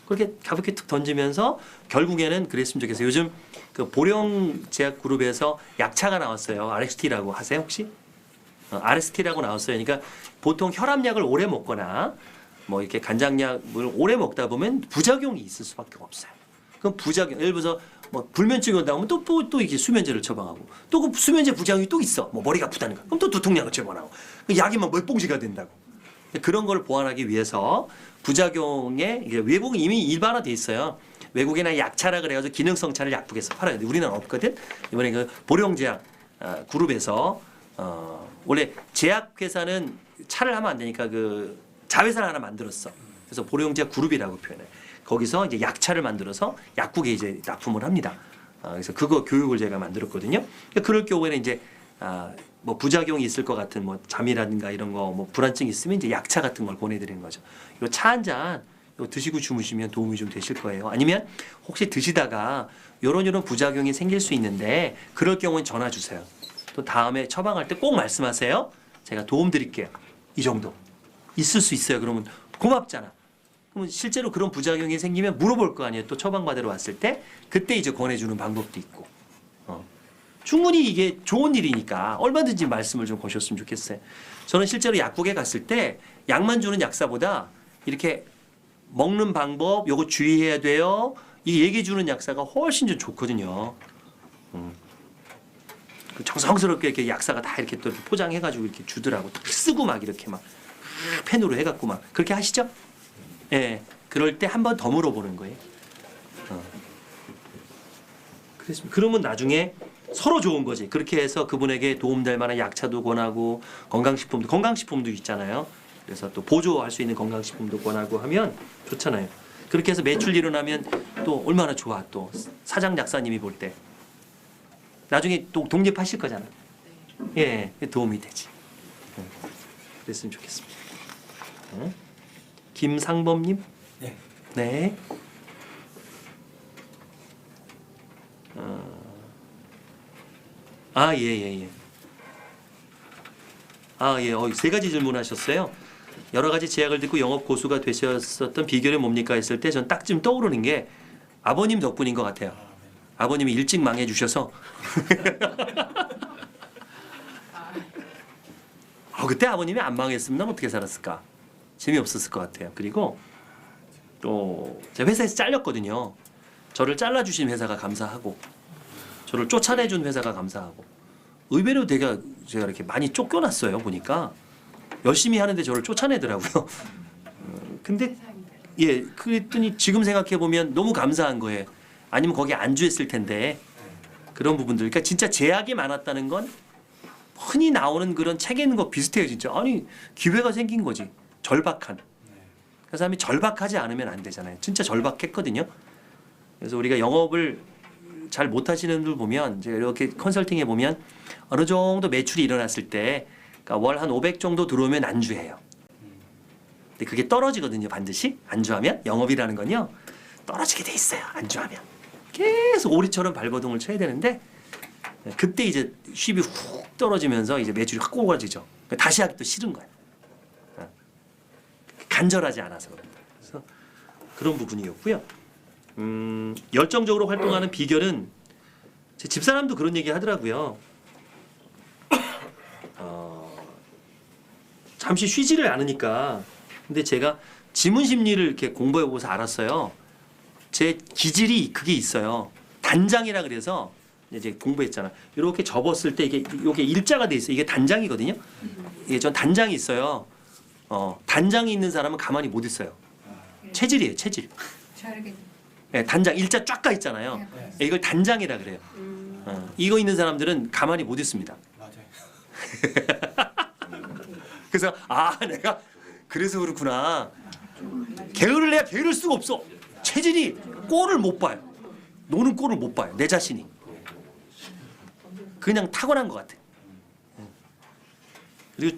그렇게 가볍게 툭 던지면서 결국에는 그랬으면 좋겠어요. 요즘 그 보령제약그룹에서 약차가 나왔어요. RXT라고 하세요 혹시? RXT라고 나왔어요. 그러니까 보통 혈압약을 오래 먹거나 뭐 이렇게 간장약을 오래 먹다 보면 부작용이 있을 수밖에 없어요. 그럼 부작용 예를 들어서 뭐 불면증이 온다 하면 또 이게 수면제를 처방하고 또 그 수면제 부작용이 또 있어. 뭐 머리가 아프다는 거. 그럼 또 두통약을 처방하고 약이 막 몇 봉지가 된다고. 그런 걸 보완하기 위해서 부작용에 외국은 이미 일반화돼 있어요. 외국에나 약차라 그래가지고 기능성 차를 약국에서 팔아야 돼. 우리나라 없거든. 이번에 그 보령제약 그룹에서 원래 제약회사는 차를 하면 안 되니까 그 자회사를 하나 만들었어. 그래서 보령제약 그룹이라고 표현해. 거기서 이제 약차를 만들어서 약국에 이제 납품을 합니다. 그래서 그거 교육을 제가 만들었거든요. 그럴 경우에는 이제 뭐 부작용이 있을 것 같은 뭐 잠이라든가 이런 거 뭐 불안증이 있으면 이제 약차 같은 걸 보내드리는 거죠. 이 차 한 잔 드시고 주무시면 도움이 좀 되실 거예요. 아니면 혹시 드시다가 요런 부작용이 생길 수 있는데 그럴 경우는 전화 주세요. 또 다음에 처방할 때 꼭 말씀하세요. 제가 도움 드릴게요. 이 정도 있을 수 있어요. 그러면 고맙잖아. 그러면 실제로 그런 부작용이 생기면 물어볼 거 아니에요. 또 처방받으러 왔을 때 그때 이제 권해주는 방법도 있고. 충분히 이게 좋은 일이니까 얼마든지 말씀을 좀 거셨으면 좋겠어요. 저는 실제로 약국에 갔을 때 약만 주는 약사보다 이렇게 먹는 방법, 요거 주의해야 돼요. 이 얘기해 주는 약사가 훨씬 좀 좋거든요. 정성스럽게 이렇게 약사가 다 이렇게 또 포장해가지고 이렇게 주더라고. 딱 쓰고 막 이렇게 막 펜으로 해갖고 막 그렇게 하시죠? 예. 그럴 때 한 번 더 물어보는 거예요. 그렇습니다. 그러면 나중에 서로 좋은 거지. 그렇게 해서 그분에게 도움될 만한 약차도 권하고 건강식품도 있잖아요. 그래서 또 보조할 수 있는 건강식품도 권하고 하면 좋잖아요. 그렇게 해서 매출 일어나면 또 얼마나 좋아. 또 사장 약사님이 볼 때 나중에 또 독립하실 거잖아. 예, 도움이 되지. 그랬으면 좋겠습니다. 김상범님. 네. 네. 예. 세 가지 질문하셨어요. 여러 가지 제약을 듣고 영업 고수가 되셨었던 비결이 뭡니까 했을 때 전 딱 지금 떠오르는 게 아버님 덕분인 것 같아요. 아버님이 일찍 망해 주셔서 그때 아버님이 안 망했으면 어떻게 살았을까? 재미없었을 것 같아요. 그리고 또 제가 회사에서 잘렸거든요. 저를 잘라주신 회사가 감사하고 저를 쫓아내준 회사가 감사하고 의외로 제가 이렇게 많이 쫓겨났어요. 보니까 열심히 하는데 저를 쫓아내더라고요. 근데 예, 그랬더니 지금 생각해 보면 너무 감사한 거예요. 아니면 거기 안주했을 텐데 그런 부분들. 그러니까 진짜 제약이 많았다는 건 흔히 나오는 그런 책에 있는 거 비슷해요. 진짜 아니 기회가 생긴 거지. 절박한. 그 사람이 절박하지 않으면 안 되잖아요. 진짜 절박했거든요. 그래서 우리가 영업을 잘 못하시는 분들 보면 제가 이렇게 컨설팅해 보면 어느 정도 매출이 일어났을 때 그러니까 월 한 500 정도 들어오면 안주해요. 근데 그게 떨어지거든요. 반드시 안주하면 영업이라는 건요 떨어지게 돼 있어요. 안주하면 계속 오리처럼 발버둥을 쳐야 되는데 그때 이제 수입이 훅 떨어지면서 이제 매출이 확 꼬가지죠. 다시 하기 또 싫은 거예요. 간절하지 않아서 그런다. 그래서 그런 부분이었고요. 열정적으로 활동하는 비결은 제 집사람도 그런 얘기 하더라고요. 잠시 쉬지를 않으니까. 근데 제가 지문 심리를 이렇게 공부해 보고서 알았어요. 제 기질이 그게 있어요. 단장이라 그래서 이제 공부했잖아. 이렇게 접었을 때 이게 일자가 돼 있어요. 이게 단장이거든요. 이게 전 단장이 있어요. 단장이 있는 사람은 가만히 못 있어요. 체질이에요, 체질. 네, 단장 일자 쫙 가 있잖아요. 이걸 단장이라 그래요. 이거 있는 사람들은 가만히 못 있습니다. 맞아요. 그래서 내가 그래서 그렇구나. 게으를 내야 게으를 수가 없어. 체질이 꼴을 못 봐요. 노는 꼴을 못 봐요. 내 자신이. 그냥 타고난 것 같아. 그리고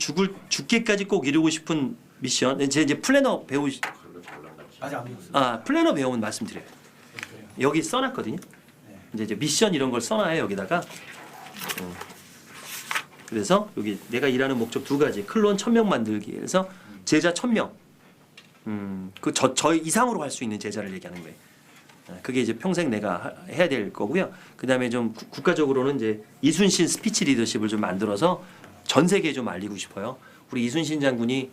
죽기까지 꼭 이루고 싶은 미션. 제 이제 플래너 배우시. 아직 안 배웠어요. 플래너 배우면 말씀드려요. 여기 써놨거든요. 이제 미션 이런 걸 써놔요 여기다가. 그래서 여기 내가 일하는 목적 두 가지. 클론 1000명 만들기. 그래서 제자 1000명. 저 이상으로 할 수 있는 제자를 얘기하는 거예요. 그게 이제 평생 내가 해야 될 거고요. 그다음에 좀 국가적으로는 이제 이순신 스피치 리더십을 좀 만들어서 전 세계에 좀 알리고 싶어요. 우리 이순신 장군이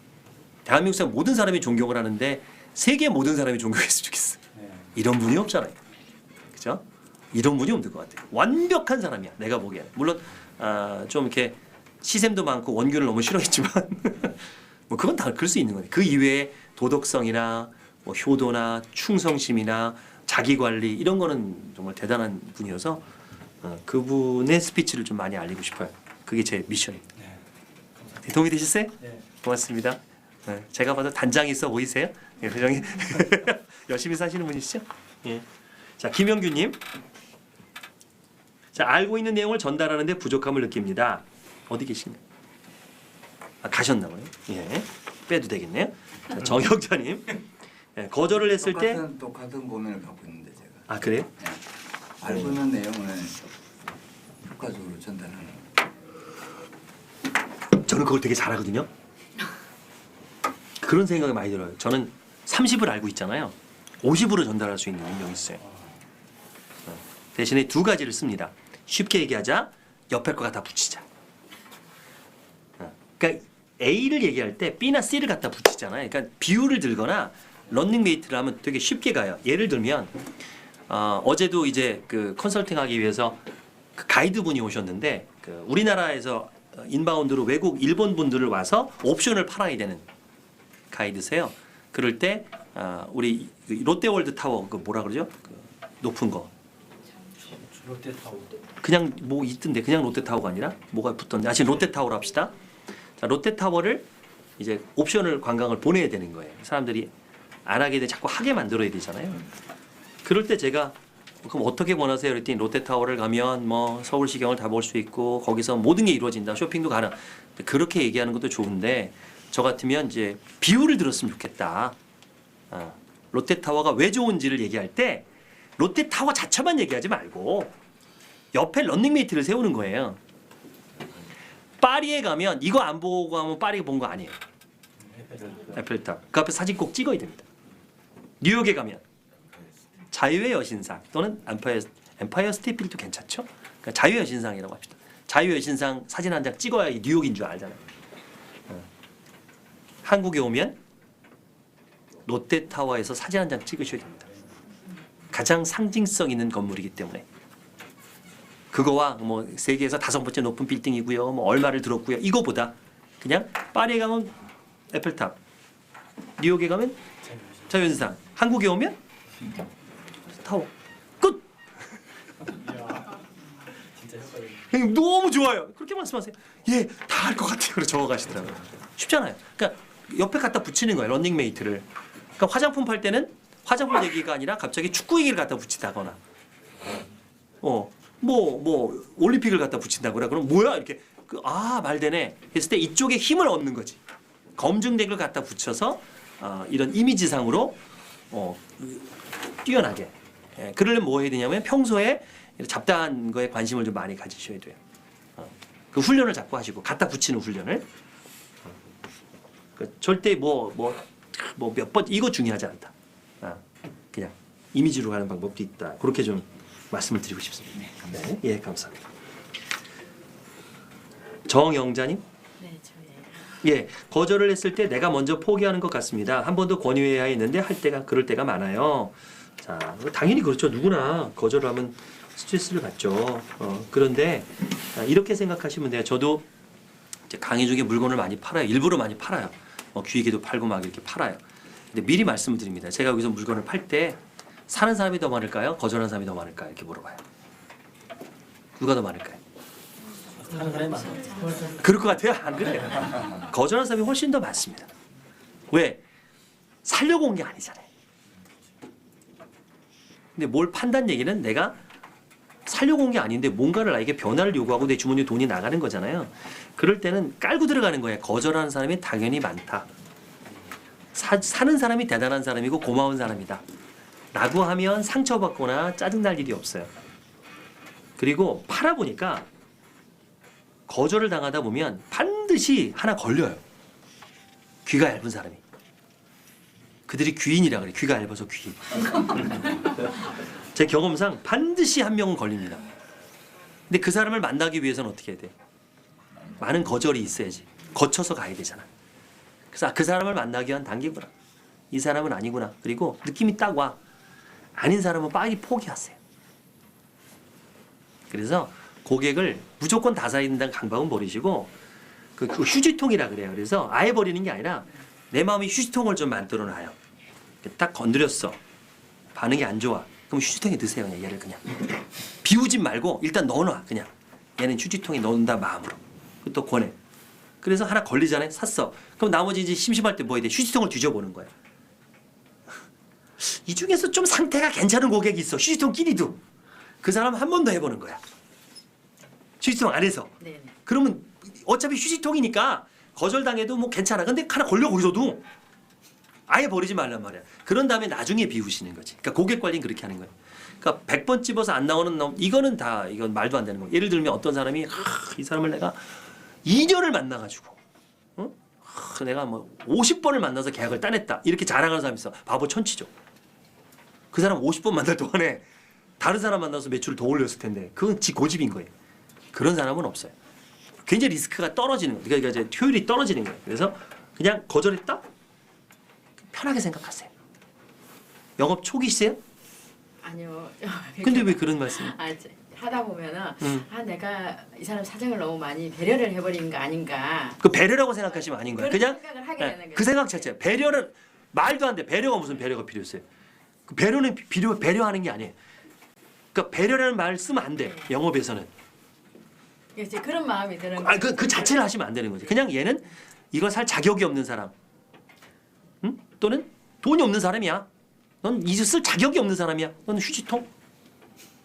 대한민국 사람 모든 사람이 존경을 하는데 세계 모든 사람이 존경했으면 좋겠어. 이런 분이 없잖아요. 그죠? 이런 분이 없는 것 같아요. 완벽한 사람이야. 내가 보기에는. 물론 좀 이렇게 시샘도 많고 원균을 너무 싫어했지만 뭐 그건 다 그럴 수 있는 거예요. 그 이외에 도덕성이나 뭐 효도나 충성심이나 자기관리 이런 거는 정말 대단한 분이어서 그분의 스피치를 좀 많이 알리고 싶어요. 그게 제 미션입니다. 도움이 되셨어요? 네. 고맙습니다. 네, 제가 봐도 단장이 있어 보이세요? 예, 회장님 열심히 사시는 분이시죠? 예. 자, 김영규님. 자, 알고 있는 내용을 전달하는데 부족함을 느낍니다. 어디 계시나요? 아, 가셨나 봐요. 예, 빼도 되겠네요. 자, 정혁자님. 예, 거절을 했을 때. 똑같은 고민을 갖고 있는데 제가. 아, 그래요? 네. 알고 있는 내용을 효과적으로 전달하는. 저는 그걸 되게 잘하거든요. 그런 생각이 많이 들어요. 저는 30을 알고 있잖아요. 50으로 전달할 수 있는 능력이 있어요. 대신에 두 가지를 씁니다. 쉽게 얘기하자, 옆에 거 갖다 붙이자. 그러니까 A를 얘기할 때 B나 C를 갖다 붙이잖아요. 그러니까 비율을 들거나 런닝메이트를 하면 되게 쉽게 가요. 예를 들면 어제도 이제 그 컨설팅하기 위해서 그 가이드분이 오셨는데 그 우리나라에서 인바운드로 외국 일본 분들을 와서 옵션을 팔아야 되는 가이드세요. 그럴 때 우리 롯데월드 타워 그 뭐라 그러죠? 그 높은 거. 롯데타워. 그냥 뭐 있던데 그냥 롯데타워가 아니라 뭐가 붙던데. 아, 지금 롯데타워로 합시다. 자, 롯데타워를 이제 옵션을 관광을 보내야 되는 거예요. 사람들이 안 하게 돼 자꾸 하게 만들어야 되잖아요. 그럴 때 제가 그럼 어떻게 원하세요? 그랬더니 롯데타워를 가면 뭐 서울시경을 다 볼 수 있고 거기서 모든 게 이루어진다. 쇼핑도 가능. 그렇게 얘기하는 것도 좋은데 저 같으면 이제 비율을 들었으면 좋겠다. 롯데타워가 왜 좋은지를 얘기할 때 롯데타워 자체만 얘기하지 말고 옆에 런닝메이트를 세우는 거예요. 파리에 가면 이거 안 보고 가면 파리 본 거 아니에요. 에펠탑. 그 앞에 사진 꼭 찍어야 됩니다. 뉴욕에 가면 자유의 여신상 또는 엠파이어 스테이트 빌도 괜찮죠? 그러니까 자유의 여신상이라고 합시다. 자유의 여신상 사진 한 장 찍어야 이 뉴욕인 줄 알잖아요. 한국에 오면 롯데타워에서 사진 한 장 찍으셔야 됩니다. 가장 상징성 있는 건물이기 때문에 그거와 뭐 세계에서 5번째 높은 빌딩이고요. 뭐 얼마를 들었고요. 이거보다 그냥 파리에 가면 에펠탑, 뉴욕에 가면 자유여신상, 한국에 오면 타워. 끝. 형님 너무 좋아요. 그렇게 말씀하세요. 예, 다 할 것 같아요. 그래서 적어가시더라고요. 쉽잖아요. 그러니까 옆에 갖다 붙이는 거예요. 런닝메이트를. 그러니까 화장품 팔 때는 화장품 얘기가 아니라 갑자기 축구 얘기를 갖다 붙이다거나 뭐 올림픽을 갖다 붙인다거나 그럼 뭐야 이렇게 말되네 했을 때 이쪽에 힘을 얻는 거지. 검증된 걸 갖다 붙여서 이런 이미지상으로 뛰어나게. 그러려면 뭐 해야 되냐면 평소에 잡다한 거에 관심을 좀 많이 가지셔야 돼요. 그 훈련을 자꾸 하시고 갖다 붙이는 훈련을. 절대 뭐 몇 번 이거 중요하지 않다. 그냥 이미지로 가는 방법도 있다. 그렇게 좀 말씀을 드리고 싶습니다. 네, 예, 감사합니다. 정영자님. 네, 저예요. 예, 거절을 했을 때 내가 먼저 포기하는 것 같습니다. 한 번 더 권유해야 했는데 그럴 때가 많아요. 자, 당연히 그렇죠. 누구나 거절하면 스트레스를 받죠. 그런데 이렇게 생각하시면 돼요. 저도 이제 강의 중에 물건을 많이 팔아요. 일부러 많이 팔아요. 귀에게도 팔고 막 이렇게 팔아요. 근데 미리 말씀을 드립니다. 제가 여기서 물건을 팔 때 사는 사람이 더 많을까요? 거절하는 사람이 더 많을까요? 이렇게 물어봐요. 누가 더 많을까요? 사는 사람이 많아요. 그럴 것 같아요? 안 그래요? 거절하는 사람이 훨씬 더 많습니다. 왜? 살려고 온 게 아니잖아요. 근데 뭘 판다는 얘기는 내가 살려고 온 게 아닌데 뭔가를 나에게 변화를 요구하고 내 주머니에 돈이 나가는 거잖아요. 그럴 때는 깔고 들어가는 거예요. 거절하는 사람이 당연히 많다. 사는 사람이 대단한 사람이고 고마운 사람이다. 라고 하면 상처받거나 짜증날 일이 없어요. 그리고 팔아보니까 거절을 당하다 보면 반드시 하나 걸려요. 귀가 얇은 사람이. 그들이 귀인이라 그래. 귀가 얇아서 귀인. 제 경험상 반드시 한 명은 걸립니다. 근데 그 사람을 만나기 위해서는 어떻게 해야 돼? 많은 거절이 있어야지. 거쳐서 가야 되잖아. 그래서 그 사람을 만나기 위한 단계구나. 이 사람은 아니구나. 그리고 느낌이 딱 와. 아닌 사람은 빨리 포기하세요. 그래서 고객을 무조건 다 사야 된다는 강박은 버리시고 그 휴지통이라 그래요. 그래서 아예 버리는 게 아니라 내 마음이 휴지통을 좀 만들어 놔요. 딱 건드렸어. 반응이 안 좋아. 그럼 휴지통에 넣으세요. 그냥 얘를 그냥. 비우지 말고 일단 넣어놔. 그냥. 얘는 휴지통에 넣는다 마음으로. 또 권해. 그래서 하나 걸리잖아요. 샀어. 그럼 나머지 이제 심심할 때 뭐 해야 돼? 휴지통을 뒤져보는 거야. 이 중에서 좀 상태가 괜찮은 고객이 있어. 휴지통 끼리도. 그 사람 한 번 더 해보는 거야. 휴지통 안에서. 네네. 그러면 어차피 휴지통이니까 거절당해도 뭐 괜찮아. 근데 하나 걸려 거기서도 아예 버리지 말란 말이야. 그런 다음에 나중에 비우시는 거지. 그러니까 고객 관리는 그렇게 하는 거야. 그러니까 100번 집어서 안 나오는 놈 이거는 다 이건 말도 안 되는 거야. 예를 들면 어떤 사람이 이 사람을 내가 2년을 만나가지고 내가 뭐 50번을 만나서 계약을 따냈다 이렇게 자랑하는 사람이 있어. 바보 천치죠. 그 사람 50번 만날 동안에 다른 사람 만나서 매출을 더 올렸을 텐데 그건 지 고집인 거예요. 그런 사람은 없어요. 굉장히 리스크가 떨어지는 거예요. 그러니까 이제 효율이 떨어지는 거예요. 그래서 그냥 거절했다? 편하게 생각하세요. 영업 초기세요? 아니요. 근데 왜 그런 말씀? 하다 보면은 내가 이 사람 사정을 너무 많이 배려를 해버리는 거 아닌가. 그 배려라고 생각하시면 아닌 거예요. 그런 그냥 생각을 하게 되는 거예요. 그 생각 자체야. 배려는 말도 안 돼. 배려가 무슨 배려가 필요했어요. 그 배려는 배려하는 게 아니에요. 그러니까 배려라는 말 쓰면 안 돼. 영업에서는. 이제 그런 마음이 드는 거예요. 그 자체를 하시면 안 되는 거지. 그냥 얘는 이걸 살 자격이 없는 사람. 응? 또는 돈이 없는 사람이야. 넌 이제 쓸 자격이 없는 사람이야. 넌 휴지통.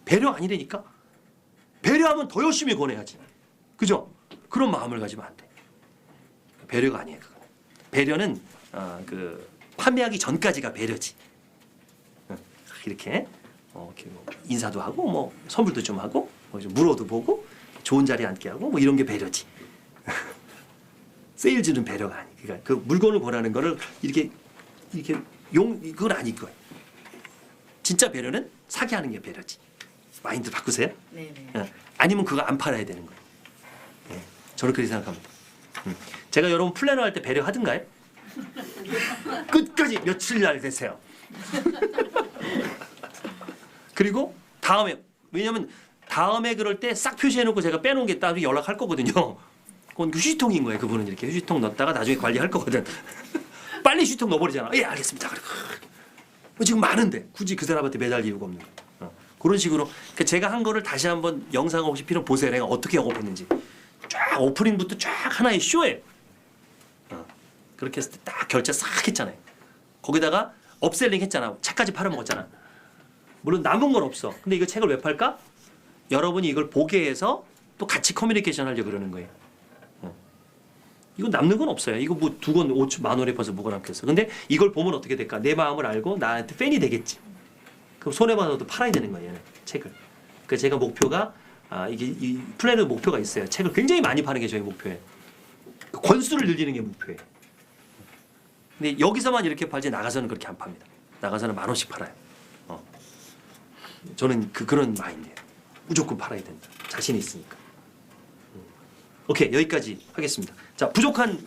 배려 아니라니까. 배려하면 더 열심히 권해야지. 그죠? 그런 마음을 가지면 안 돼. 배려가 아니에요. 그건. 배려는 그 판매하기 전까지가 배려지. 이렇게 이렇게 뭐 인사도 하고 뭐 선물도 좀 하고 뭐 좀 물어도 보고 좋은 자리에 앉게 하고 뭐 이런 게 배려지. 세일즈는 배려가 아니. 그러니까 그 물건을 권하는 거를 이렇게 그건 아닐 거예요. 진짜 배려는 사게 하는 게 배려지. 마인드 바꾸세요. 네네. 아니면 그거 안 팔아야 되는 거예요. 네. 저는 그렇게 생각합니다. 제가 여러분 플래너 할 때 배려 하던가요? 끝까지 며칠 날 되세요. 그리고 다음에 왜냐면 다음에 그럴 때 싹 표시해놓고 제가 빼놓은 게 따로 연락할 거거든요. 그건 휴지통인 거예요. 그분은 이렇게 휴지통 넣었다가 나중에 관리할 거거든. 빨리 휴지통 넣어버리잖아. 예 알겠습니다. 지금 많은데 굳이 그 사람한테 매달 이유가 없는 거예요. 그런 식으로 그러니까 제가 한 거를 다시 한번 영상 혹시 필요하면 보세요. 내가 어떻게 영업했는지. 쫙 오프닝부터 쫙 하나의 쇼예요. 그렇게 했을 때 딱 결제 싹 했잖아요. 거기다가 업셀링 했잖아. 책까지 팔아먹었잖아. 물론 남은 건 없어. 근데 이거 책을 왜 팔까? 여러분이 이걸 보게 해서 또 같이 커뮤니케이션 하려고 그러는 거예요. 이거 남는 건 없어요. 이거 뭐 2권 10,000원에 벌써 뭐가 남겠어. 근데 이걸 보면 어떻게 될까? 내 마음을 알고 나한테 팬이 되겠지. 그럼 손해받아도 팔아야 되는 거예요. 책을. 그래서 제가 목표가 이게 이 플래너 목표가 있어요. 책을 굉장히 많이 파는 게 저희 목표예요. 권수를 늘리는 게 목표예요. 근데 여기서만 이렇게 팔지 나가서는 그렇게 안 팝니다. 나가서는 10,000원씩 팔아요. 저는 그런 마인드예요. 무조건 팔아야 된다. 자신이 있으니까. 오케이 여기까지 하겠습니다. 자 부족한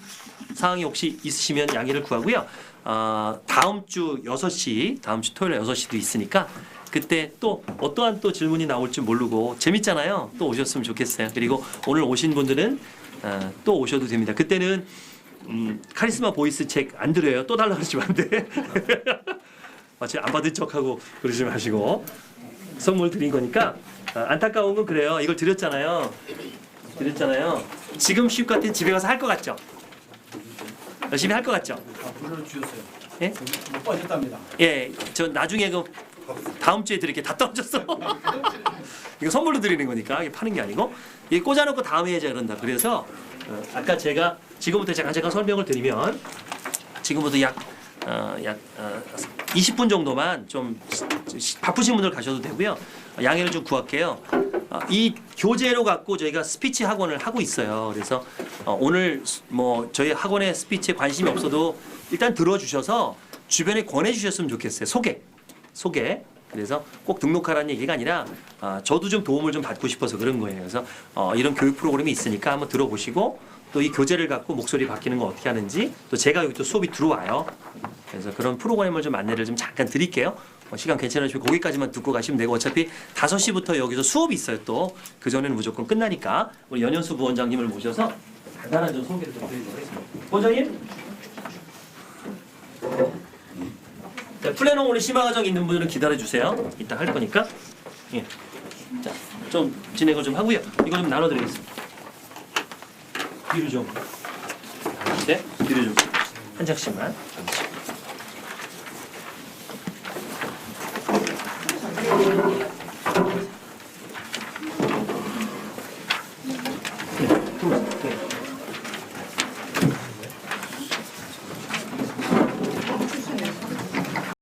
사항이 혹시 있으시면 양해를 구하고요. 다음 주 6시 다음 주 토요일 6시도 있으니까 그때 또 어떠한 또 질문이 나올지 모르고 재밌잖아요. 또 오셨으면 좋겠어요. 그리고 오늘 오신 분들은 또 오셔도 됩니다. 그때는 카리스마 보이스 책 안 드려요. 또 달라고 그러시면 안 돼. 마치 안 받은 척하고 그러지 마시고 선물 드린 거니까 안타까운 건 그래요. 이걸 드렸잖아요. 지금 시급 같은 집에 가서 할 것 같죠? 열심히 할 것 같죠? 불러주셨어요. 예? 못 빠졌답니다. 예, 저 나중에 그 다음 주에 드릴게 다 떨어졌어. 이거 선물로 드리는 거니까 이게 파는 게 아니고 이게 꽂아놓고 다음에 해야지 그런다. 그래서 아까 제가 지금부터 잠깐 설명을 드리면 지금부터 약 20분 정도만 좀 바쁘신 분들 가셔도 되고요. 양해를 좀 구할게요. 이 교재로 갖고 저희가 스피치 학원을 하고 있어요. 그래서 오늘 뭐 저희 학원에 스피치에 관심이 없어도 일단 들어주셔서 주변에 권해주셨으면 좋겠어요. 소개. 그래서 꼭 등록하라는 얘기가 아니라 저도 좀 도움을 좀 받고 싶어서 그런 거예요. 그래서 이런 교육 프로그램이 있으니까 한번 들어보시고 또 이 교재를 갖고 목소리 바뀌는 거 어떻게 하는지 또 제가 여기 또 수업이 들어와요. 그래서 그런 프로그램을 좀 안내를 좀 잠깐 드릴게요. 시간 괜찮으시면 거기까지만 듣고 가시면 되고 어차피 5시부터 여기서 수업이 있어요. 또 그전에는 무조건 끝나니까 우리 연현수 부원장님을 모셔서 간단한 좀 소개를 좀 드리도록 하겠습니다. 부원장님. 자, 플래너 오늘 심화 과정 있는 분들은 기다려주세요. 이따 할 거니까. 예. 자, 좀 진행을 좀 하고요. 이거 좀 나눠드리겠습니다. 뒤로 좀. 선생님한테 뒤로 좀 한 장씩만.